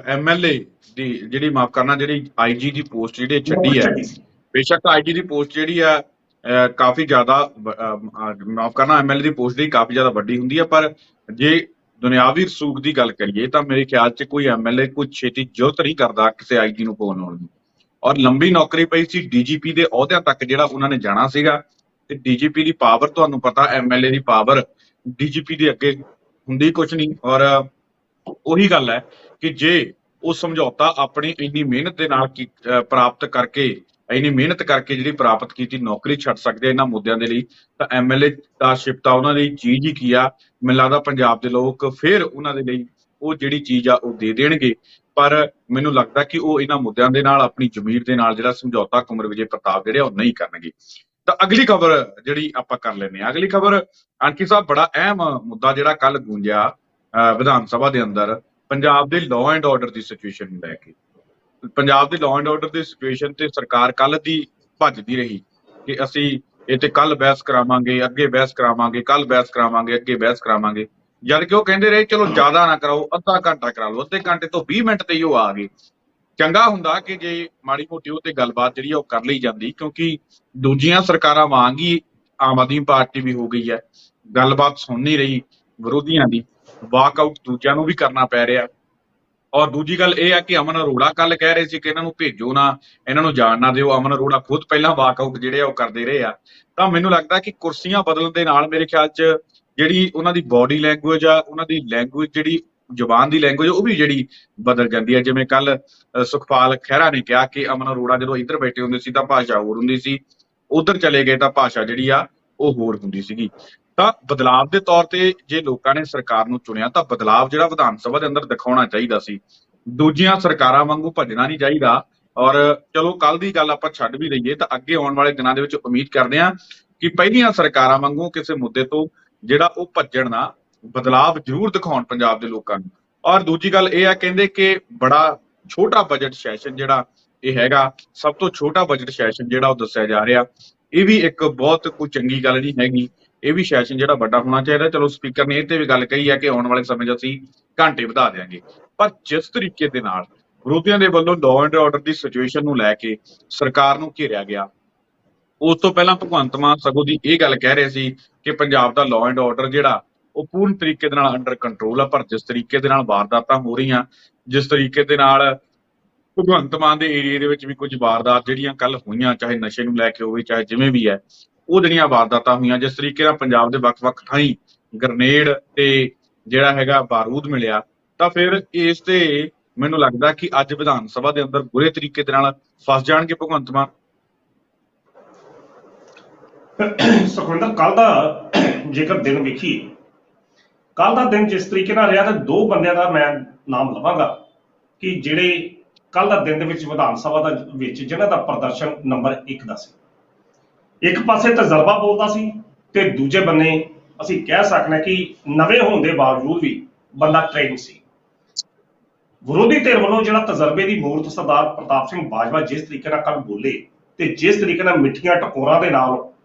ਐਮਐਲਏ ਦੀ ਜਿਹੜੀ ਮਾਫ ਕਰਨਾ ਜਿਹੜੀ ਆਈਜੀ ਦੀ ਪੋਸਟ ਜਿਹੜੀ ਛੱਡੀ ਹੈ, ਬੇਸ਼ੱਕ ਆਈਜੀ ਦੀ ਪੋਸਟ ਜਿਹੜੀ ਆ ਕਾਫੀ ਜ਼ਿਆਦਾ ਮਾਫ ਕਰਨਾ ਐਮਐਲਏ ਦੀ ਪੋਸਟ ਦੀ ਕਾਫੀ ਜ਼ਿਆਦਾ ਵੱਡੀ ਹੁੰਦੀ ਹੈ, ਪਰ ਜੇ ਦੁਨਿਆਵੀ ਰਸੂਖ ਦੀ ਗੱਲ ਕਰੀਏ ਤਾਂ ਮੇਰੇ ਖਿਆਲ 'ਚ ਕੋਈ ਐਮਐਲਏ ਕੋਈ ਛੇਤੀ ਜੁਰਤ ਨਹੀਂ ਕਰਦਾ ਕਿਸੇ ਆਈਜੀ ਨੂੰ ਪਾਉਣ ਦੀ, ਔਰ ਲੰਬੀ ਨੌਕਰੀ ਪਈ ਸੀ ਡੀਜੀਪੀ ਦੇ ਅਹੁਦਿਆਂ ਤੱਕ ਜਿਹੜਾ ਉਹਨਾਂ ਨੇ ਜਾਣਾ ਸੀਗਾ, ਤੇ ਡੀਜੀਪੀ ਦੀ ਪਾਵਰ ਤੁਹਾਨੂੰ ਪਤਾ ਐਮਐਲਏ ਦੀ ਪਾਵਰ ਡੀਜੀਪੀ ਦੇ ਅੱਗੇ ਹੁੰਦੀ ਕੁਛ ਨਹੀਂ। ਔਰ ਉਹੀ ਗੱਲ ਹੈ ਕਿ ਜੇ ਉਹ ਸਮਝੌਤਾ ਆਪਣੀ ਇੰਨੀ ਮਿਹਨਤ ਦੇ ਨਾਲ ਪ੍ਰਾਪਤ ਕਰਕੇ ਇੰਨੀ ਮਿਹਨਤ ਕਰਕੇ ਜਿਹੜੀ ਪ੍ਰਾਪਤ ਕੀਤੀ ਨੌਕਰੀ ਛੱਡ ਸਕਦੇ ਇਹਨਾਂ ਮੁੱਦਿਆਂ ਦੇ ਲਈ, ਤਾਂ ਐਮਐਲਏ ਦਾ ਸ਼ਿਪ ਤਾਂ ਉਹਨਾਂ ਦੀ ਚੀਜ਼ ਹੀ ਕੀ ਆ। ਮੈਨੂੰ ਲੱਗਦਾ ਪੰਜਾਬ ਦੇ ਲੋਕ ਫਿਰ ਉਹਨਾਂ ਦੇ ਲਈ ਉਹ ਜਿਹੜੀ ਚੀਜ਼ ਆ ਉਹ ਦੇ ਦੇਣਗੇ, ਪਰ ਮੈਨੂੰ ਲੱਗਦਾ ਕਿ ਉਹ ਇਹਨਾਂ ਮੁੱਦਿਆਂ ਦੇ ਨਾਲ ਆਪਣੀ ਜ਼ਮੀਰ ਦੇ ਨਾਲ ਜਿਹੜਾ ਸਮਝੌਤਾ ਕੰਵਰ ਵਿਜੇ ਪ੍ਰਤਾਪ ਜਿਹੜੇ ਉਹ ਨਹੀਂ ਕਰਨਗੇ। ਤਾਂ ਅਗਲੀ ਖਬਰ ਜਿਹੜੀ ਆਪਾਂ ਕਰ ਲੈਂਦੇ ਹਾਂ, ਅਗਲੀ ਖਬਰ ਆਂਟੀ ਸਾਹਿਬ ਬੜਾ ਅਹਿਮ ਮੁੱਦਾ ਜਿਹੜਾ ਕੱਲ ਗੂੰਜਿਆ ਵਿਧਾਨ ਸਭਾ ਦੇ ਅੰਦਰ, ਪੰਜਾਬ ਦੇ law and order the situation ਨੂੰ ਲੈ ਕੇ। ਪੰਜਾਬ ਦੀ law and order the situation ਤੇ ਸਰਕਾਰ ਕੱਲ ਦੀ ਭੱਜਦੀ ਰਹੀ ਕਿ ਅਸੀਂ ਇਹ ਤੇ ਕੱਲ ਬਹਿਸ ਕਰਾਵਾਂਗੇ, ਅੱਗੇ ਬਹਿਸ ਕਰਾਵਾਂਗੇ, ਕੱਲ ਬਹਿਸ ਕਰਾਵਾਂਗੇ, ਅੱਗੇ ਬਹਿਸ ਕਰਾਵਾਂਗੇ। ਜਦ ਕਿ ਉਹ ਕਹਿੰਦੇ ਰਹੇ ਚਲੋ ਜ਼ਿਆਦਾ ਨਾ ਕਰਾਓ, ਅੱਧਾ ਘੰਟਾ ਕਰਾ ਲਓ, ਅੱਧੇ ਘੰਟੇ ਤੋਂ 20 ਮਿੰਟ ਤੇ ਹੀ ਉਹ ਆ ਗਏ। ਚੰਗਾ ਹੁੰਦਾ ਕਿ ਜੇ ਮਾੜੀ ਮੋਟੀ ਉਹ ਤੇ ਗੱਲਬਾਤ ਜਿਹੜੀ ਆ ਉਹ ਕਰ ਲਈ ਜਾਂਦੀ, ਕਿਉਂਕਿ ਦੂਜੀਆਂ ਸਰਕਾਰਾਂ ਵਾਂਗ ਹੀ ਆਮ ਆਦਮੀ ਪਾਰਟੀ ਵੀ ਹੋ ਗਈ ਹੈ, ਗੱਲਬਾਤ ਸੁਣ ਨਹੀਂ ਰਹੀ ਵਿਰੋਧੀਆਂ ਦੀ, ਵਾਕਆਊਟ ਦੂਜਿਆਂ ਨੂੰ ਵੀ ਕਰਨਾ ਪੈ ਰਿਹਾ। ਔਰ ਦੂਜੀ ਗੱਲ ਇਹ ਆ ਕਿ ਅਮਨ ਅਰੋੜਾ ਕੱਲ ਕਹਿ ਰਹੇ ਸੀ ਕਿ ਇਹਨਾਂ ਨੂੰ ਭੇਜੋ ਨਾ, ਇਹਨਾਂ ਨੂੰ ਜਾਣ ਨਾ ਦਿਓ। ਅਮਨ ਅਰੋੜਾ ਖੁਦ ਪਹਿਲਾਂ ਵਾਕਆਊਟ ਜਿਹੜੇ ਆ ਉਹ ਕਰਦੇ ਰਹੇ ਆ। ਤਾਂ ਮੈਨੂੰ ਲੱਗਦਾ ਕਿ ਕੁਰਸੀਆਂ ਬਦਲਣ ਦੇ ਨਾਲ ਮੇਰੇ ਖਿਆਲ 'ਚ ਜਿਹੜੀ ਉਹਨਾਂ ਦੀ ਬਾਡੀ ਲੈਂਗੁਏਜ ਆ, ਉਹਨਾਂ ਦੀ ਲੈਂਗੁਏਜ ਜਿਹੜੀ ਜ਼ੁਬਾਨ ਦੀ ਲੈਂਗੁਏਜ ਉਹ ਵੀ ਜਿਹੜੀ ਬਦਲ ਜਾਂਦੀ ਹੈ। ਜਿਵੇਂ ਕੱਲ ਸੁਖਪਾਲ ਖਹਿਰਾ ਨੇ ਕਿਹਾ ਕਿ ਅਮਨ ਅਰੋੜਾ ਜਦੋਂ ਇੱਧਰ ਬੈਠੇ ਹੁੰਦੇ ਸੀ ਤਾਂ ਭਾਸ਼ਾ ਹੋਰ ਹੁੰਦੀ ਸੀ, ਉਧਰ ਚਲੇ ਗਏ ਤਾਂ ਭਾਸ਼ਾ ਜਿਹੜੀ ਆ ਉਹ ਹੋਰ ਹੁੰਦੀ ਸੀਗੀ। ਤਾਂ ਬਦਲਾਵ ਦੇ ਤੌਰ ਤੇ ਜੇ ਲੋਕਾਂ ਨੇ ਸਰਕਾਰ ਨੂੰ ਚੁਣਿਆ ਤਾਂ ਬਦਲਾਵ ਜਿਹੜਾ ਵਿਧਾਨ ਸਭਾ ਦੇ ਅੰਦਰ ਦਿਖਾਉਣਾ ਚਾਹੀਦਾ ਸੀ, ਦੂਜੀਆਂ ਸਰਕਾਰਾਂ ਵਾਂਗੂ ਭੱਜਣਾ ਨਹੀਂ ਚਾਹੀਦਾ। ਔਰ ਚਲੋ ਕੱਲ ਦੀ ਗੱਲ ਆਪਾਂ ਛੱਡ ਵੀ ਦਈਏ ਤਾਂ ਅੱਗੇ ਆਉਣ ਵਾਲੇ ਦਿਨਾਂ ਦੇ ਵਿੱਚ ਉਮੀਦ ਕਰਦੇ ਹਾਂ ਕਿ ਪਹਿਲੀਆਂ ਸਰਕਾਰਾਂ ਵਾਂਗੂ ਕਿਸੇ ਮੁੱਦੇ ਤੋਂ ਜਿਹੜਾ ਉਹ ਭੱਜਣ ਨਾ, ਬਦਲਾਵ ਜ਼ਰੂਰ ਦਿਖਾਉਣ ਪੰਜਾਬ ਦੇ ਲੋਕਾਂ ਨੂੰ। ਔਰ ਦੂਜੀ ਗੱਲ ਇਹ ਆ, ਕਹਿੰਦੇ ਕਿ ਬੜਾ ਛੋਟਾ ਬਜਟ ਸੈਸ਼ਨ ਜਿਹੜਾ ਇਹ ਹੈਗਾ, ਸਭ ਤੋਂ ਛੋਟਾ ਬਜਟ ਸੈਸ਼ਨ ਜਿਹੜਾ ਉਹ ਦੱਸਿਆ ਜਾ ਰਿਹਾ। ਇਹ ਵੀ ਇੱਕ ਬਹੁਤ ਕੋਈ ਚੰਗੀ ਗੱਲ ਨਹੀਂ ਹੈਗੀ, ਇਹ ਵੀ ਸੈਸ਼ਨ ਜਿਹੜਾ ਵੱਡਾ ਹੋਣਾ ਚਾਹੀਦਾ। ਚਲੋ ਸਪੀਕਰ ਨੇ ਇਹ ਤੇ ਵੀ ਗੱਲ ਕਹੀ ਹੈ ਕਿ ਆਉਣ ਵਾਲੇ ਸਮੇਂ 'ਚ ਅਸੀਂ ਘੰਟੇ ਵਧਾ ਦਿਆਂਗੇ, ਪਰ ਜਿਸ ਤਰੀਕੇ ਦੇ ਨਾਲ ਵਿਰੋਧੀਆਂ ਦੇ ਵੱਲੋਂ law and order the situation ਨੂੰ ਲੈ ਕੇ ਸਰਕਾਰ ਨੂੰ ਘੇਰਿਆ ਗਿਆ, ਉਸ ਤੋਂ ਪਹਿਲਾਂ ਭਗਵੰਤ ਮਾਨ ਸਗੋਂ ਦੀ ਇਹ ਗੱਲ ਕਹਿ ਰਹੇ ਸੀ ਕਿ ਪੰਜਾਬ ਦਾ ਲਾਅ ਐਂਡ ਆਰਡਰ ਜਿਹੜਾ ਉਹ ਪੂਰਨ ਤਰੀਕੇ ਦੇ ਨਾਲ ਅੰਡਰ ਕੰਟਰੋਲ ਆ। ਪਰ ਜਿਸ ਤਰੀਕੇ ਦੇ ਨਾਲ ਵਾਰਦਾਤਾਂ ਹੋ ਰਹੀਆਂ, ਜਿਸ ਤਰੀਕੇ ਦੇ ਨਾਲ ਭਗਵੰਤ ਮਾਨ ਦੇ ਏਰੀਏ ਦੇ ਵਿੱਚ ਵੀ ਕੁਝ ਵਾਰਦਾਤ ਜਿਹੜੀਆਂ ਕੱਲ ਹੋਈਆਂ, ਚਾਹੇ ਨਸ਼ੇ ਨੂੰ ਲੈ ਕੇ ਹੋਵੇ, ਚਾਹੇ ਜਿਵੇਂ ਵੀ ਹੈ, ਉਹ ਜਿਹੜੀਆਂ ਵਾਰਦਾਤਾਂ ਹੋਈਆਂ, ਜਿਸ ਤਰੀਕੇ ਨਾਲ ਪੰਜਾਬ ਦੇ ਵੱਖ-ਵੱਖ ਥਾਈਂ ਗ੍ਰਨੇਡ ਤੇ ਜਿਹੜਾ ਹੈਗਾ ਬਾਰੂਦ ਮਿਲਿਆ, ਤਾਂ ਫਿਰ ਇਸ ਤੇ ਮੈਨੂੰ ਲੱਗਦਾ ਕਿ ਅੱਜ ਵਿਧਾਨ ਸਭਾ ਦੇ ਅੰਦਰ ਬੁਰੇ ਤਰੀਕੇ ਦੇ ਨਾਲ ਫਸ ਜਾਣਗੇ ਭਗਵੰਤ ਮਾਨ। ਸੁਖਵਿੰਦਰ, ਕੱਲ ਦਾ ਜੇਕਰ ਦਿਨ ਵੇਖੀਏ, ਕੱਲ ਦਾ ਦਿਨ ਜਿਸ ਤਰੀਕੇ ਨਾਲ ਰਿਹਾ, ਤਾਂ ਦੋ ਬੰਦਿਆਂ ਦਾ ਮੈਂ ਨਾਮ ਲਵਾਂਗਾ ਕਿ ਜਿਹੜੇ ਕੱਲ ਦਾ ਦਿਨ ਦੇ ਵਿੱਚ ਵਿਧਾਨ ਸਭਾ ਦਾ ਵਿੱਚ ਜਿਹਨਾਂ ਦਾ ਪ੍ਰਦਰਸ਼ਨ ਨੰਬਰ 1 ਦਾ ਸੀ। ਇੱਕ ਪਾਸੇ ਤਜਰਬਾ ਬੋਲਦਾ ਸੀ ਤੇ ਦੂਜੇ ਬੰਨੇ ਅਸੀਂ ਕਹਿ ਸਕਦੇ ਕਿ ਨਵੇਂ ਹੋਣ ਦੇ ਬਾਵਜੂਦ ਵੀ ਬੰਦਾ ਟ੍ਰੇਨਡ ਸੀ। ਵਿਰੋਧੀ ਧਿਰ ਵੱਲੋਂ ਜਿਹੜਾ ਤਜਰਬੇ ਦੀ ਮੂਰਤ ਸਰਦਾਰ ਪ੍ਰਤਾਪ ਸਿੰਘ ਬਾਜਵਾ ਜਿਸ ਤਰੀਕੇ ਨਾਲ ਕੱਲ ਬੋਲੇ ਤੇ ਜਿਸ ਤਰੀਕੇ ਨਾਲ ਮਿੱਠੀਆਂ ਟਕੋਰਾਂ ਦੇ ਨਾਲ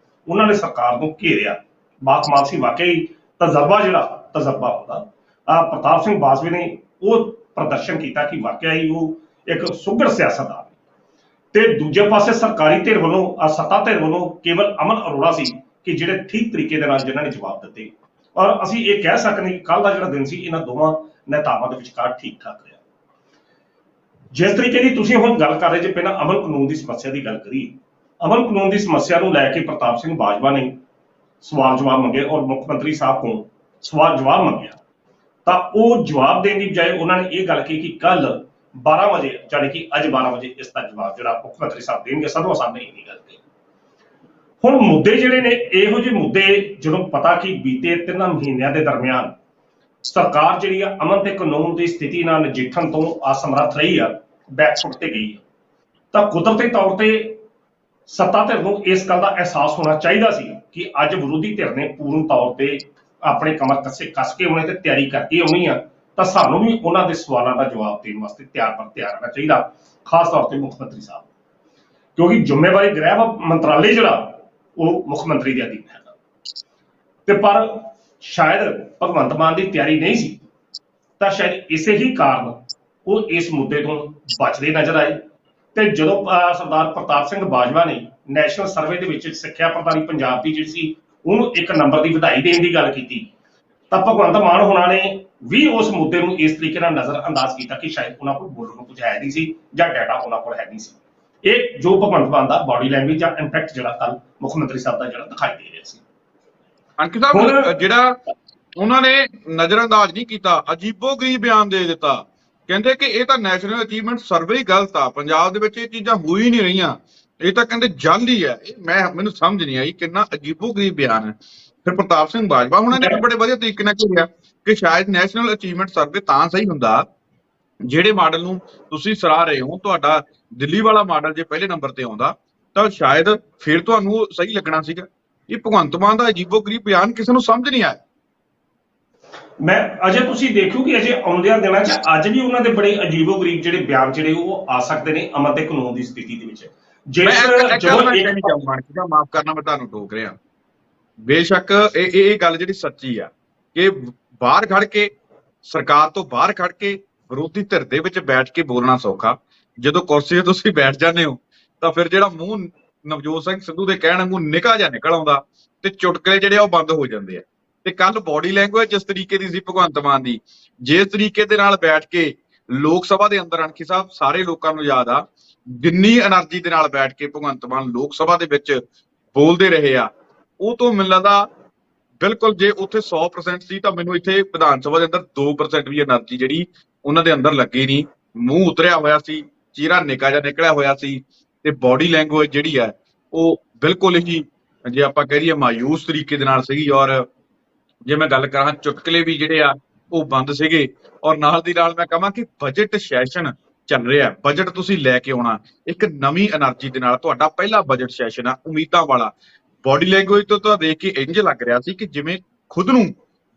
ਉਹਨਾਂ ਨੇ ਸਰਕਾਰ ਨੂੰ ਘੇਰਿਆ, ਬਾਕਮਾਲ ਸੀ। ਵਾਕਈ ਤਜਰਬਾ ਹੁੰਦਾ। ਪ੍ਰਤਾਪ ਸਿੰਘ ਬਾਜਵਾ ਨੇ ਉਹ ਪ੍ਰਦਰਸ਼ਨ ਕੀਤਾ ਕਿ ਵਾਕਿਆ ਹੀ ਉਹ ਇੱਕ ਸੁਘੜ ਸਿਆਸਤਦਾਨ। ਤੇ ਦੂਜੇ ਪਾਸੇ ਸਰਕਾਰੀ ਧਿਰ ਵੱਲੋਂ, ਸੱਤਾ ਧਿਰ ਵੱਲੋਂ ਕੇਵਲ ਅਮਨ ਅਰੋੜਾ ਸੀ ਕਿ ਜਿਹੜੇ ਠੀਕ ਤਰੀਕੇ ਦੇ ਨਾਲ ਜਿਹਨਾਂ ਨੇ ਜਵਾਬ ਦਿੱਤੇ। ਔਰ ਅਸੀਂ ਇਹ ਕਹਿ ਸਕਦੇ ਕਿ ਕੱਲ ਦਾ ਜਿਹੜਾ ਦਿਨ ਸੀ ਇਹਨਾਂ ਦੋਵਾਂ ਨੇਤਾਵਾਂ ਦੇ ਵਿਚਕਾਰ ਠੀਕ ਠਾਕ ਰਿਹਾ। ਜਿਸ ਤਰੀਕੇ ਦੀ ਤੁਸੀਂ ਹੁਣ ਗੱਲ ਕਰ ਰਹੇ ਜੇ, ਪਹਿਲਾਂ ਅਮਨ ਕਾਨੂੰਨ ਦੀ ਸਮੱਸਿਆ ਦੀ ਗੱਲ ਕਰੀ, ਅਮਨ ਕਾਨੂੰਨ ਦੀ ਸਮੱਸਿਆ ਨੂੰ ਲੈ ਕੇ ਪ੍ਰਤਾਪ ਸਿੰਘ ਬਾਜਵਾ ਨੇ ਸਵਾਲ ਜਵਾਬ ਮੰਗੇ ਔਰ ਮੁੱਖ ਮੰਤਰੀ ਸਾਹਿਬ ਕੋਲ ਸਵਾਲ ਜਵਾਬ ਮੰਗਿਆ, ਤਾਂ ਉਹ ਜਵਾਬ ਦੇਣ ਦੀ ਬਜਾਏ ਉਹਨਾਂ ਨੇ ਇਹ ਗੱਲ ਕਹੀ ਕਿ ਕੱਲ 12 ਵਜੇ, ਜਾਣੀ ਕਿ ਅੱਜ 12 ਵਜੇ ਇਸ ਦਾ ਜਵਾਬ ਜਿਹੜਾ ਮੁੱਖ ਮੰਤਰੀ ਸਾਹਿਬ ਦੇਣਗੇ। ਸਰਵ ਸਾਹਮਣੇ ਇੰਨੀ ਗੱਲ ਕਹੀ। ਹੁਣ ਮੁੱਦੇ ਜਿਹੜੇ ਨੇ, ਇਹੋ ਜਿਹੇ ਮੁੱਦੇ ਜਦੋਂ ਪਤਾ ਕਿ ਬੀਤੇ 3 ਮਹੀਨਿਆਂ ਦੇ ਦਰਮਿਆਨ ਸਰਕਾਰ ਜਿਹੜੀ ਆ ਅਮਨ ਤੇ ਕਾਨੂੰਨ ਦੀ ਸਥਿਤੀ ਨਾਲ ਨਜਿੱਠਣ ਤੋਂ ਅਸਮਰੱਥ ਰਹੀ ਆ, ਬੈਕਫੁੱਟ ਤੇ ਗਈ ਆ, ਤਾਂ ਕੁਦਰਤੀ ਤੌਰ ਤੇ ਸੱਤਾ ਧਿਰ ਨੂੰ ਇਸ ਗੱਲ ਦਾ ਅਹਿਸਾਸ ਹੋਣਾ ਚਾਹੀਦਾ ਸੀ ਕਿ ਅੱਜ ਵਿਰੋਧੀ ਧਿਰ ਨੇ ਪੂਰਨ ਤੌਰ ਤੇ ਆਪਣੇ ਕਮਰ ਕੱਸ ਕੇ ਆਉਣੇ ਤੇ ਤਿਆਰੀ ਕਰਕੇ ਆਉਣੀ ਆ, ਤਾਂ ਸਾਨੂੰ ਵੀ ਉਹਨਾਂ ਦੇ ਸਵਾਲਾਂ ਦਾ ਜਵਾਬ ਦੇਣ ਵਾਸਤੇ ਤਿਆਰ ਰਹਿਣਾ ਚਾਹੀਦਾ, ਖਾਸ ਤੌਰ ਤੇ ਮੁੱਖ ਮੰਤਰੀ ਸਾਹਿਬ, ਕਿਉਂਕਿ ਜ਼ਿੰਮੇਵਾਰੀ ਗ੍ਰਹਿ ਮੰਤਰਾਲੇ ਜਿਹੜਾ ਉਹ ਮੁੱਖ ਮੰਤਰੀ ਦੇ ਅਧੀਨ ਹੈਗਾ। ਤੇ ਪਰ ਸ਼ਾਇਦ ਭਗਵੰਤ ਮਾਨ ਦੀ ਤਿਆਰੀ ਨਹੀਂ ਸੀ, ਤਾਂ ਸ਼ਾਇਦ ਇਸੇ ਹੀ ਕਾਰਨ ਉਹ ਇਸ ਮੁੱਦੇ ਤੋਂ ਬਚਦੇ ਨਜ਼ਰ ਆਏ। ਤੇ ਜਦੋਂ ਸਰਦਾਰ ਪ੍ਰਤਾਪ ਸਿੰਘ ਬਾਜਵਾ ਨੇ ਨੈਸ਼ਨਲ ਸਰਵੇ ਦੇ ਵਿੱਚ ਸਿੱਖਿਆ ਪ੍ਰਦਾਨੀ ਪੰਜਾਬ ਦੀ ਜਿਹੜੀ ਸੀ ਉਹਨੂੰ 1 ਨੰਬਰ ਦੀ ਵਧਾਈ ਦੇਣ ਦੀ ਗੱਲ ਕੀਤੀ, ਤਾਂ ਭਗਵੰਤ ਮਾਨ ਹੋਣਾ ਨੇ ਵੀ ਉਸ ਮੁੱਦੇ ਨੂੰ ਇਸ ਤਰੀਕੇ ਨਾਲ ਨਜ਼ਰ ਅੰਦਾਜ਼ ਕੀਤਾ ਕਿ ਸ਼ਾਇਦ ਉਹਨਾਂ ਕੋਲ ਬੋਲਣ ਨੂੰ ਕੁਝ ਹੈ ਨਹੀਂ ਸੀ ਜਾਂ ਡਾਟਾ ਉਹਨਾਂ ਕੋਲ ਹੈ ਨਹੀਂ ਸੀ। ਇਹ ਜੋ ਭਗਵੰਤ ਮਾਨ ਦਾ ਬਾਡੀ ਲੈਂਗੁਏਜ ਜਾਂ ਇੰਪੈਕਟ ਜਿਹੜਾ ਕੱਲ ਮੁੱਖ ਮੰਤਰੀ ਸਾਹਿਬ ਦਾ ਜਿਹੜਾ ਦਿਖਾਈ ਦੇ ਰਿਹਾ ਸੀ। ਅੰਕਿਤ ਸਾਹਿਬ, ਜਿਹੜਾ ਉਹਨਾਂ ਨੇ ਨਜ਼ਰ ਅੰਦਾਜ਼ ਨਹੀਂ ਕੀਤਾ, ਅਜੀਬੋ ਗਰੀਬ ਬਿਆਨ ਦੇ ਦਿੱਤਾ। ਕਹਿੰਦੇ ਕਿ ਇਹ ਤਾਂ ਨੈਸ਼ਨਲ ਅਚੀਵਮੈਂਟ ਸਰਵੇ ਹੀ ਗਲਤ ਆ, ਪੰਜਾਬ ਦੇ ਵਿੱਚ ਇਹ ਚੀਜ਼ਾਂ ਹੋ ਹੀ ਨਹੀਂ ਰਹੀਆਂ, ਇਹ ਤਾਂ ਕਹਿੰਦੇ ਜਲਦ ਹੀ ਹੈ। ਮੈਨੂੰ ਸਮਝ ਨਹੀਂ ਆਈ, ਕਿੰਨਾ ਅਜੀਬੋ ਗਰੀਬ ਬਿਆਨ ਹੈ। ਫਿਰ ਪ੍ਰਤਾਪ ਸਿੰਘ ਬਾਜਵਾ ਉਹਨਾਂ ਨੇ ਵੀ ਬੜੇ ਵਧੀਆ ਤਰੀਕੇ ਨਾਲ ਕਿਹਾ ਕਿ ਸ਼ਾਇਦ ਨੈਸ਼ਨਲ ਅਚੀਵਮੈਂਟ ਸਰਵੇ ਤਾਂ ਸਹੀ ਹੁੰਦਾ ਜਿਹੜੇ ਮਾਡਲ ਨੂੰ ਤੁਸੀਂ ਸਰਾਹ ਰਹੇ ਹੋ, ਤੁਹਾਡਾ ਦਿੱਲੀ ਵਾਲਾ ਮਾਡਲ ਜੇ ਪਹਿਲੇ ਨੰਬਰ ਤੇ ਆਉਂਦਾ ਤਾਂ ਸ਼ਾਇਦ ਫਿਰ ਤੁਹਾਨੂੰ ਸਹੀ ਲੱਗਣਾ ਸੀਗਾ। ਇਹ ਭਗਵੰਤ ਮਾਨ ਦਾ ਅਜੀਬੋ ਗਰੀਬ ਬਿਆਨ ਕਿਸੇ ਨੂੰ ਸਮਝ ਨਹੀਂ ਆਇਆ। ਮੈਂ ਅਜੇ ਤੁਸੀਂ ਦੇਖੋ ਕਿ ਅਜੇ ਆਉਂਦਿਆਂ ਦਿਨਾਂ 'ਚ ਅੱਜ ਵੀ ਉਹਨਾਂ ਦੇ ਬੜੇ ਅਜੀਬੋ-ਗਰੀਬ ਜਿਹੜੇ ਬਿਆਨ ਜਿਹੜੇ ਉਹ ਆ ਸਕਦੇ ਨੇ ਅਮਨ ਤੇ ਕਾਨੂੰਨ ਦੀ ਸਥਿਤੀ ਦੇ ਵਿੱਚ। ਮੈਂ ਜਿਸ ਇੱਕ ਜਦੋਂ ਗੱਲ ਮੈਂ ਇੱਕ ਕਹਿਣੀ ਚਾਹੂੰਗਾ ਮਾਨਕ ਮਾਫ ਕਰਨਾ ਮੈਂ ਤੁਹਾਨੂੰ ਟੋਕ ਰਿਹਾ। ਬੇਸ਼ੱਕ ਇਹ ਗੱਲ ਜਿਹੜੀ ਸੱਚੀ ਆ ਕਿ ਬਾਹਰ ਖੜ ਕੇ ਸਰਕਾਰ ਤੋਂ ਬਾਹਰ ਖੜ ਕੇ ਵਿਰੋਧੀ ਧਿਰ ਦੇ ਵਿੱਚ ਬੈਠ ਕੇ ਬੋਲਣਾ ਸੌਖਾ, ਜਦੋਂ ਕੁਰਸੀ ਤੇ ਤੁਸੀਂ ਬੈਠ ਜਾਂਦੇ ਹੋ ਤਾਂ ਫਿਰ ਜਿਹੜਾ ਮੂੰਹ ਨਵਜੋਤ ਸਿੰਘ ਸਿੱਧੂ ਦੇ ਕਹਿਣ ਵਾਂਗੂ ਨਿਕਾ ਜਿਹਾ ਨਿਕਲ ਆਉਂਦਾ ਤੇ ਚੁਟਕਲੇ ਜਿਹੜੇ ਆ ਉਹ ਬੰਦ ਹੋ ਜਾਂਦੇ ਆ। ਤੇ ਕੱਲ ਬੋਡੀ ਲੈਂਗੁਏਜ ਜਿਸ ਤਰੀਕੇ ਦੀ ਸੀ ਭਗਵੰਤ ਮਾਨ ਦੀ, ਜਿਸ ਤਰੀਕੇ ਦੇ ਨਾਲ ਬੈਠ ਕੇ ਲੋਕ ਸਭਾ ਦੇ ਅੰਦਰ ਅਣਖੀ ਸਾਹਿਬ ਸਾਰੇ ਲੋਕਾਂ ਨੂੰ ਯਾਦ ਆ ਜਿੰਨੀ એનર્ਜੀ ਦੇ ਨਾਲ ਬੈਠ ਕੇ ਭਗਵੰਤ ਮਾਨ ਲੋਕ ਸਭਾ ਦੇ ਵਿੱਚ ਬੋਲਦੇ ਰਹੇ ਆ, ਉਹ ਤੋਂ ਮੈਨੂੰ ਲੱਗਦਾ ਬਿਲਕੁਲ ਜੇ ਉੱਥੇ 100% ਸੀ ਤਾਂ ਮੈਨੂੰ ਇੱਥੇ ਵਿਧਾਨ ਸਭਾ ਦੇ ਅੰਦਰ 2% ਵੀ એનર્ਜੀ ਜਿਹੜੀ ਉਹਨਾਂ ਦੇ ਅੰਦਰ ਲੱਗੀ ਨਹੀਂ। ਮੂੰਹ ਉਤਰਿਆ ਹੋਇਆ ਸੀ, ਚਿਹਰਾ ਨਿੱਕਾ ਜਿਹਾ ਨਿਕਲਿਆ ਹੋਇਆ ਸੀ ਤੇ ਬੋਡੀ ਲੈਂਗੁਏਜ ਜਿਹੜੀ ਹੈ ਉਹ ਬਿਲਕੁਲ ਹੀ ਜੇ ਆਪਾਂ ਕਹਿ ਦਈਏ ਮਾਯੂਸ ਤਰੀਕੇ ਦੇ ਨਾਲ ਸੀਗੀ। ਔਰ ਜੇ ਮੈਂ ਗੱਲ ਕਰਾਂ ਚੁਟਕਲੇ ਵੀ ਜਿਹੜੇ ਆ ਉਹ ਬੰਦ ਸੀਗੇ। ਔਰ ਨਾਲ ਦੀ ਨਾਲ ਮੈਂ ਕਹਾਂ ਕਿ ਬਜਟ ਸੈਸ਼ਨ ਚੱਲ ਰਿਹਾ, ਬਜਟ ਤੁਸੀਂ ਲੈ ਕੇ ਆਉਣਾ ਇੱਕ ਨਵੀਂ એનર્ਜੀ ਦੇ ਨਾਲ, ਤੁਹਾਡਾ ਪਹਿਲਾ ਬਜਟ ਸੈਸ਼ਨ ਆ ਉਮੀਦਾਂ ਵਾਲਾ। ਬੋਡੀ ਲੈਂਗੁਏਜ ਤੋਂ ਤਾਂ ਦੇਖ ਕੇ ਇੰਜ ਲੱਗ ਰਿਹਾ ਸੀ ਕਿ ਜਿਵੇਂ ਖੁਦ ਨੂੰ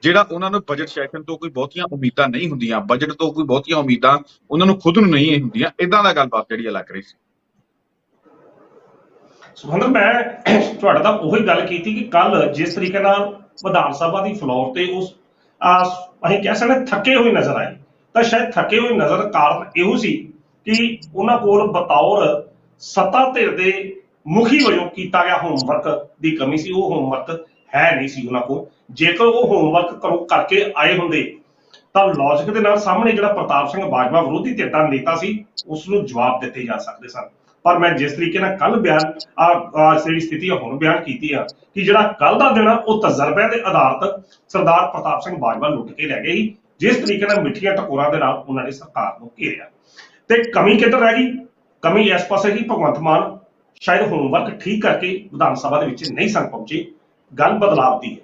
ਜਿਹੜਾ ਉਹਨਾਂ ਨੂੰ ਬਜਟ ਸੈਸ਼ਨ ਤੋਂ ਕੋਈ ਬਹੁਤੀਆਂ ਉਮੀਦਾਂ ਨਹੀਂ ਹੁੰਦੀਆਂ, ਬਜਟ ਤੋਂ ਕੋਈ ਬਹੁਤੀਆਂ ਉਮੀਦਾਂ ਉਹਨਾਂ ਨੂੰ ਖੁਦ ਨੂੰ ਨਹੀਂ ਹੁੰਦੀਆਂ, ਇਦਾਂ ਦਾ ਗੱਲਬਾਤ ਜਿਹੜੀ ਲੱਗ ਰਹੀ ਸੀ। ਸੁਖਿੰਦਰ, ਮੈਂ ਤੁਹਾਡਾ ਤਾਂ ਉਹੀ ਗੱਲ ਕੀਤੀ ਕਿ ਕੱਲ ਜਿਸ ਤਰੀਕੇ ਨਾਲ ਵਿਧਾਨ ਸਭਾ ਦੀ ਫਲੋਰ ਤੇ ਉਸ ਅਸੀਂ ਕਹਿ ਸਕਦੇ ਥੱਕੇ ਹੋਏ ਨਜ਼ਰ ਆਏ, ਤਾਂ ਸ਼ਾਇਦ ਥੱਕੇ ਹੋਏ ਨਜ਼ਰ ਕਾਰਨ ਇਹੋ ਸੀ ਕਿ ਉਹਨਾਂ ਕੋਲ ਬਤੌਰ ਸੱਤਾ ਧਿਰ ਦੇ ਮੁਖੀ ਵਜੋਂ ਕੀਤਾ ਗਿਆ ਹੋਮਵਰਕ ਦੀ ਕਮੀ ਸੀ। ਉਹ ਹੋਮਵਰਕ ਹੈ ਨਹੀਂ ਸੀ ਉਹਨਾਂ ਕੋਲ। ਜੇਕਰ ਉਹ ਹੋਮਵਰਕ ਕਰਕੇ ਆਏ ਹੁੰਦੇ ਤਾਂ ਲੌਜਿਕ ਦੇ ਨਾਲ ਸਾਹਮਣੇ ਜਿਹੜਾ ਪ੍ਰਤਾਪ ਸਿੰਘ ਬਾਜਵਾ ਵਿਰੋਧੀ ਧਿਰ ਦਾ ਨੇਤਾ ਸੀ ਉਸ ਨੂੰ ਜਵਾਬ ਦਿੱਤੇ ਜਾ ਸਕਦੇ ਸਨ। ਪਰ ਮੈਂ ਜਿਸ ਤਰੀਕੇ ਨਾਲ ਕੱਲ ਬਿਆਨ ਜਿਹੜੀ ਸਥਿਤੀ ਹੁਣ ਬਿਆਨ ਕੀਤੀ ਆ ਕਿ ਜਿਹੜਾ ਕੱਲ ਦਾ ਦਿਨ ਆ ਉਹ ਤਜਰਬਿਆਂ ਦੇ ਆਧਾਰਿਤ ਸਰਦਾਰ ਪ੍ਰਤਾਪ ਸਿੰਘ ਬਾਜਵਾ ਲੁੱਟ ਕੇ ਲੈ ਗਏ ਸੀ, ਜਿਸ ਤਰੀਕੇ ਨਾਲ ਮਿੱਠੀਆਂ ਟਕੋਰਾਂ ਦੇ ਨਾਲ ਉਹਨਾਂ ਨੇ ਸਰਕਾਰ ਨੂੰ ਘੇਰਿਆ। ਤੇ ਕਮੀ ਕਿੱਧਰ ਰਹਿ ਗਈ? ਕਮੀ ਇਸ ਪਾਸੇ ਕਿ ਭਗਵੰਤ ਮਾਨ ਸ਼ਾਇਦ ਹੋਮਵਰਕ ਠੀਕ ਕਰਕੇ ਵਿਧਾਨ ਸਭਾ ਦੇ ਵਿੱਚ ਨਹੀਂ ਸਨ ਪਹੁੰਚੇ। ਗੱਲ ਬਦਲਾਵ ਦੀ ਹੈ।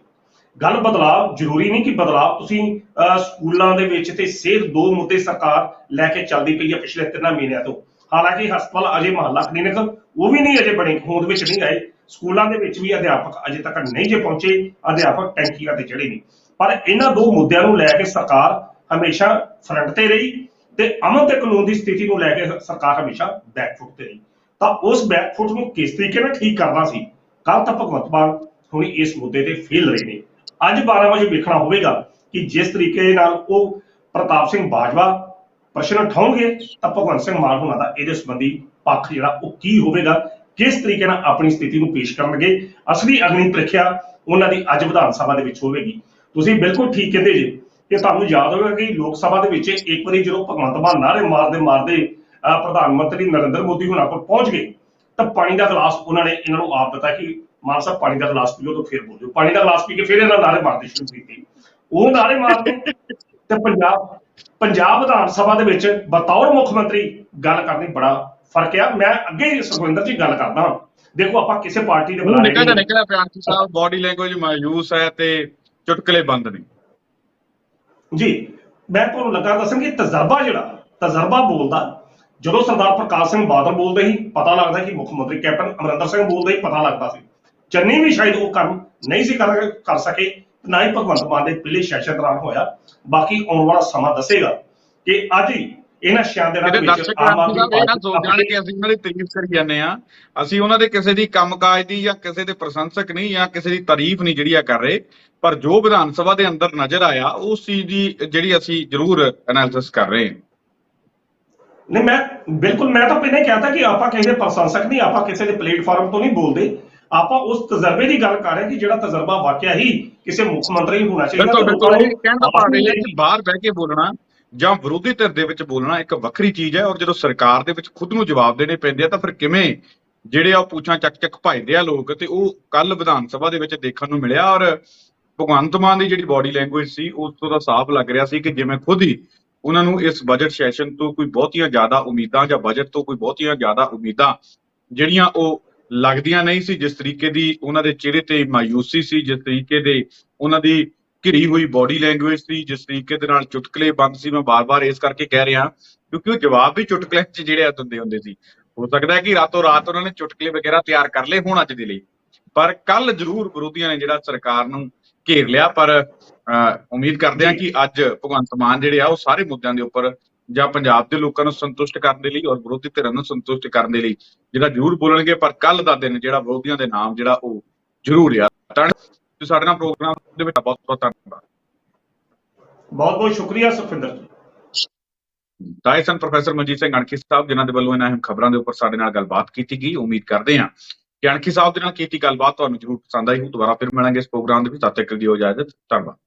ਗੱਲ ਬਦਲਾਵ ਜ਼ਰੂਰੀ ਨਹੀਂ ਕਿ ਬਦਲਾਵ ਤੁਸੀਂ ਸਕੂਲਾਂ ਦੇ ਵਿੱਚ ਤੇ ਸਿਹਤ ਦੋ ਮੁੱਦੇ ਸਰਕਾਰ ਲੈ ਕੇ ਚੱਲਦੀ ਪਈ ਹੈ ਪਿਛਲੇ 3 ਮਹੀਨਿਆਂ ਤੋਂ। ਹਾਲਾਂਕਿ ਹਸਪਤਾਲ ਅਜੇ ਮੁਹੱਲਾ ਕਲੀਨਿਕ ਉਹ ਵੀ ਨਹੀਂ ਅਜੇ ਬਣੇ, ਹੋਂਦ ਵਿੱਚ ਨਹੀਂ ਆਏ। ਸਕੂਲਾਂ ਦੇ ਵਿੱਚ ਵੀ ਅਧਿਆਪਕ ਅਜੇ ਤੱਕ ਨਹੀਂ ਜੇ ਪਹੁੰਚੇ, ਅਧਿਆਪਕ ਟੈਂਕੀਆਂ ਤੇ ਚੜੇ ਨਹੀਂ। ਪਰ ਇਹਨਾਂ ਦੋ ਮੁੱਦਿਆਂ ਨੂੰ ਲੈ ਕੇ ਸਰਕਾਰ ਹਮੇਸ਼ਾ ਫਰੰਟ ਤੇ ਰਹੀ ਤੇ ਅਮਨ ਤੇ ਕਾਨੂੰਨ ਦੀ ਸਥਿਤੀ ਨੂੰ ਲੈ ਕੇ ਸਰਕਾਰ ਹਮੇਸ਼ਾ ਬੈਕਫੁੱਟ ਤੇ ਰਹੀ। ਤਾਂ ਉਸ ਬੈਕਫੁੱਟ ਨੂੰ ਕਿਸ ਤਰੀਕੇ ਨਾਲ ਠੀਕ ਕਰਨਾ ਸੀ, ਕੱਲ ਤਾਂ ਭਗਵੰਤ ਮਾਨ ਹੁਣ ਇਸ ਮੁੱਦੇ ਤੇ ਫੇਲ ਰਹੇ ਨੇ। ਅੱਜ 12 ਵਜੇ ਵੇਖਣਾ ਹੋਵੇਗਾ ਕਿ ਜਿਸ ਤਰੀਕੇ ਨਾਲ ਉਹ ਪ੍ਰਤਾਪ ਸਿੰਘ ਬਾਜਵਾ ਪ੍ਰਸ਼ਨ ਉਠਾਉਣਗੇ ਤਾਂ ਭਗਵੰਤ ਸਿੰਘ ਮਾਨ ਹੋਣਾ ਦਾ ਇਹਦੇ ਸੰਬੰਧੀ ਪੱਖ ਜਿਹੜਾ ਉਹ ਕੀ ਹੋਵੇਗਾ, ਕਿਸ ਤਰੀਕੇ ਨਾਲ ਆਪਣੀ ਸਥਿਤੀ ਨੂੰ ਪੇਸ਼ ਕਰਨਗੇ। ਅਸਲੀ ਅਗਨੀ ਪ੍ਰੀਖਿਆ ਉਹਨਾਂ ਦੀ ਅੱਜ ਵਿਧਾਨ ਸਭਾ ਦੇ ਵਿੱਚ ਹੋਵੇਗੀ। ਤੁਸੀਂ ਬਿਲਕੁਲ ਠੀਕ ਕਹਿੰਦੇ ਜੇ ਕਿ ਤੁਹਾਨੂੰ ਯਾਦ ਹੋਵੇਗਾ ਕਿ ਲੋਕ ਸਭਾ ਦੇ ਵਿੱਚ ਇੱਕ ਵਾਰੀ ਜਦੋਂ ਭਗਵੰਤ ਮਾਨ ਨਾਅਰੇ ਮਾਰਦੇ ਪ੍ਰਧਾਨ ਮੰਤਰੀ ਨਰਿੰਦਰ ਮੋਦੀ ਹੋਣਾ ਕੋਲ ਪਹੁੰਚ ਗਏ ਤਾਂ ਪਾਣੀ ਦਾ ਗਲਾਸ ਉਹਨਾਂ ਨੇ ਇਹਨਾਂ ਨੂੰ ਆਪ ਦਿੱਤਾ ਕਿ ਮਾਨ ਸਾਹਿਬ ਪਾਣੀ ਦਾ ਗਲਾਸ ਪੀਓ ਤਾਂ ਫਿਰ ਬੋਲੋ। ਪਾਣੀ ਦਾ ਗਲਾਸ ਪੀ ਕੇ ਫਿਰ ਇਹਨਾਂ ਨਾਅਰੇ ਮਾਰਦੇ ਸ਼ੁਰੂ ਕੀਤੇ। ਉਹ ਨਾਅਰੇ ਮਾਰਦੇ ਤੇ ਪੰਜਾਬ ਵਿਧਾਨ ਸਭਾ ਦੇ ਵਿੱਚ ਬਤੌਰ ਮੁੱਖ ਮੰਤਰੀ ਗੱਲ ਕਰਨੀ ਬੜਾ ਫਰਕ ਆ। ਮੈਂ ਅੱਗੇ ਸੁਖਵਿੰਦਰ ਜੀ ਗੱਲ ਕਰਦਾ ਹਾਂ। ਦੇਖੋ ਆਪਾਂ ਕਿਸੇ ਪਾਰਟੀ ਦੇ ਬੁਲਾਰੇ ਨਿਕਲਿਆ ਪਿਆਰਤੀ ਸਾਹਿਬ, ਬੋਡੀ ਲੈਂਗੁਏਜ ਮਾਯੂਸ ਹੈ ਤੇ ਚੁਟਕਲੇ ਬੰਦ ਨੇ ਜੀ। ਮੈਂ ਤੁਹਾਨੂੰ ਲੱਗਾ ਦੱਸਣ ਕਿ ਤਜਰਬਾ ਬੋਲਦਾ। ਜਦੋਂ ਸਰਦਾਰ ਪ੍ਰਕਾਸ਼ ਸਿੰਘ ਬਾਦਲ ਬੋਲਦੇ ਸੀ ਪਤਾ ਲੱਗਦਾ ਕਿ ਮੁੱਖ ਮੰਤਰੀ ਕੈਪਟਨ ਅਮਰਿੰਦਰ ਸਿੰਘ ਬੋਲਦੇ ਹੀ ਪਤਾ ਲੱਗਦਾ ਸੀ। ਚੰਨੀ ਵੀ ਸ਼ਾਇਦ ਉਹ ਕੰਮ ਨਹੀਂ ਸੀ ਕਰ ਸਕੇ, ਨਾ ਹੀ ਭਗਵੰਤ ਮਾਨ ਦੇ ਪਹਿਲੇ ਸੈਸ਼ਨ ਦੌਰਾਨ ਹੋਇਆ। ਬਾਕੀ ਆਉਣ ਵਾਲਾ ਸਮਾਂ ਦੱਸੇਗਾ ਕਿ ਅੱਜ ਹੀ ਇਹਨਾਂ ਸ਼ਾਨਦਾਰਾਂ ਦੇ ਵਿੱਚ ਆਮ ਆਦਮੀ ਪਾਰਟੀ ਕਿ ਅਸੀਂ ਉਹਨਾਂ ਦੀ ਤਾਰੀਫ ਕਰੀ ਜਾਂਦੇ ਆ। ਅਸੀਂ ਉਹਨਾਂ ਦੇ ਕਿਸੇ ਦੀ ਕੰਮਕਾਜ ਦੀ ਜਾਂ ਕਿਸੇ ਦੇ ਪ੍ਰਸ਼ੰਸਕ ਨਹੀਂ ਜਾਂ ਕਿਸੇ ਦੀ ਤਾਰੀਫ ਨਹੀਂ ਜਿਹੜੀ ਆ ਕਰ ਰਹੇ, ਪਰ ਜੋ ਵਿਧਾਨ ਸਭਾ ਦੇ ਅੰਦਰ ਨਜ਼ਰ ਆਇਆ ਉਸ ਚੀਜ਼ ਦੀ ਜਿਹੜੀ ਅਸੀਂ ਜ਼ਰੂਰ ਐਨਾਲਿਸਿਸ ਕਰ ਰਹੇ ਹਾਂ। ਨਹੀਂ, ਮੈਂ ਤਾਂ ਪਹਿਲਾਂ ਹੀ ਕਹਿਤਾ ਕਿ ਆਪਾਂ ਕਿਸੇ ਦੇ ਪ੍ਰਸ਼ੰਸਕ ਨਹੀਂ, ਆਪਾਂ ਕਿਸੇ ਦੇ ਪਲੇਟਫਾਰਮ ਤੋਂ ਨਹੀਂ ਬੋਲਦੇ। ਆਪਾਂ ਉਸ ਤਜਰਬੇ ਦੀ ਗੱਲ ਕਰ ਰਹੇ ਕਿ ਜਿਹੜਾ ਤਜਰਬਾ ਵਾਕਿਆ ਹੀ ਕਿਸੇ ਮੁੱਖ ਮੰਤਰੀ ਹੋਣਾ ਚਾਹੀਦਾ। ਕਹਿਣ ਦਾ ਭਾਵ ਇਹ ਹੈ ਕਿ ਬਾਹਰ ਬਹਿ ਕੇ ਬੋਲਣਾ ਜਾਂ ਵਿਰੋਧੀ ਧਿਰ ਦੇ ਵਿੱਚ ਬੋਲਣਾ ਇੱਕ ਵੱਖਰੀ ਚੀਜ਼ ਹੈ, ਔਰ ਜਦੋਂ ਸਰਕਾਰ ਦੇ ਵਿੱਚ ਖੁਦ ਨੂੰ ਜਵਾਬ ਦੇਣੇ ਪੈਂਦੇ ਆ ਤਾਂ ਫਿਰ ਕਿਵੇਂ ਜਿਹੜੇ ਆ ਪੁੱਛਾਂ ਚੱਕ ਭਜਦੇ ਆ ਲੋਕ। ਤੇ ਉਹ ਕੱਲ ਵਿਧਾਨ ਸਭਾ ਦੇ ਵਿੱਚ ਦੇਖਣ ਨੂੰ ਮਿਲਿਆ। ਔਰ ਭਗਵੰਤ ਮਾਨ ਦੀ ਜਿਹੜੀ ਬੋਡੀ ਲੈਂਗੁਏਜ ਸੀ ਉਸ ਤੋਂ ਤਾਂ ਸਾਫ਼ ਲੱਗ ਰਿਹਾ ਸੀ ਕਿ ਜਿਵੇਂ ਖੁਦ ਹੀ ਉਹਨਾਂ ਨੂੰ ਇਸ ਬਜਟ ਸੈਸ਼ਨ ਤੋਂ ਕੋਈ ਬਹੁਤੀਆਂ ਜ਼ਿਆਦਾ ਉਮੀਦਾਂ ਜਾਂ ਬਜਟ ਤੋਂ ਕੋਈ ਬਹੁਤੀਆਂ ਜ਼ਿਆਦਾ ਉਮੀਦਾਂ ਜਿਹੜੀਆਂ ਉਹ ਲੱਗਦੀਆਂ ਨਹੀਂ ਸੀ। ਜਿਸ ਤਰੀਕੇ ਦੀ ਉਹਨਾਂ ਦੇ ਚਿਹਰੇ ਤੇ ਮਾਯੂਸੀ ਸੀ, ਜਿਸ ਤਰੀਕੇ ਦੇ ਉਹਨਾਂ ਦੀ ਘਿਰੀ ਹੋਈ ਬੋਡੀ ਲੈਂਗੁਏਜ ਸੀ, ਜਿਸ ਤਰੀਕੇ ਦੇ ਨਾਲ ਚੁਟਕਲੇ ਬੰਦ ਸੀ। ਮੈਂ ਬਾਰ-ਬਾਰ ਇਸ ਕਰਕੇ ਕਹਿ ਰਿਹਾ ਕਿਉਂਕਿ ਉਹ ਜਵਾਬ ਵੀ ਚੁਟਕਲੇ 'ਚ ਜਿਹੜੇ ਆ ਦਿੰਦੇ ਹੁੰਦੇ ਸੀ। ਹੋ ਸਕਦਾ ਹੈ ਕਿ ਰਾਤੋਂ ਰਾਤ ਉਹਨਾਂ ਨੇ ਚੁਟਕਲੇ ਵਗੈਰਾ ਤਿਆਰ ਕਰ ਲਏ ਹੁਣ ਅੱਜ ਦੇ ਲਈ, ਪਰ ਕੱਲ ਜ਼ਰੂਰ ਵਿਰੋਧੀਆਂ ਨੇ ਜਿਹੜਾ ਸਰਕਾਰ ਨੂੰ ਘੇਰ ਲਿਆ। ਪਰ ਉਮੀਦ ਕਰਦੇ ਹਾਂ ਕਿ ਅੱਜ ਭਗਵੰਤ ਮਾਨ ਜਿਹੜੇ ਆ ਉਹ ਸਾਰੇ ਮੁੱਦਿਆਂ ਦੇ ਉੱਪਰ ਜਾਂ ਪੰਜਾਬ ਦੇ ਲੋਕਾਂ ਨੂੰ ਸੰਤੁਸ਼ਟ ਕਰਨ ਦੇ ਲਈ ਔਰ ਵਿਰੋਧੀ ਧਿਰਾਂ ਨੂੰ ਸੰਤੁਸ਼ਟ ਕਰਨ ਦੇ ਲਈ ਜਿਹੜਾ ਜ਼ਰੂਰ ਬੋਲਣਗੇ, ਪਰ ਕੱਲ ਦਾ ਦਿਨ ਜਿਹੜਾ ਵਿਰੋਧੀਆਂ ਦੇ ਨਾਮ ਜਿਹੜਾ ਉਹ ਜ਼ਰੂਰ ਆ। ਤੁਸੀਂ ਸਾਡੇ ਨਾਲ ਪ੍ਰੋਗਰਾਮ ਦੇ ਵਿੱਚ ਬਹੁਤ ਬਹੁਤ ਧੰਨਵਾਦ। ਬਹੁਤ ਬਹੁਤ ਸ਼ੁਕਰੀਆ ਸੁਖਵਿੰਦਰ ਜੀ। ਤਾਂ ਇਹ ਸਨ ਪ੍ਰੋਫੈਸਰ ਮਨਜੀਤ ਸਿੰਘ ਅਣਖੀ ਸਾਹਿਬ, ਜਿਨ੍ਹਾਂ ਦੇ ਵੱਲੋਂ ਇਹਨਾਂ ਅਹਿਮ ਖਬਰਾਂ ਦੇ ਉੱਪਰ ਸਾਡੇ ਨਾਲ ਗੱਲਬਾਤ ਕੀਤੀ ਗਈ। ਉਮੀਦ ਕਰਦੇ ਹਾਂ ਕਿ ਅਣਖੀ ਸਾਹਿਬ ਦੇ ਨਾਲ ਕੀਤੀ ਗੱਲਬਾਤ ਤੁਹਾਨੂੰ ਜ਼ਰੂਰ ਪਸੰਦ ਆਈ ਹੋ। ਦੁਬਾਰਾ ਫਿਰ ਮਿਲਾਂਗੇ ਇਸ ਪ੍ਰੋਗਰਾਮ ਦੇ ਵਿੱਚ। ਤਦ ਤੱਕ ਦਿਓ ਇਜਾਜ਼ਤ। ਧੰਨਵਾਦ।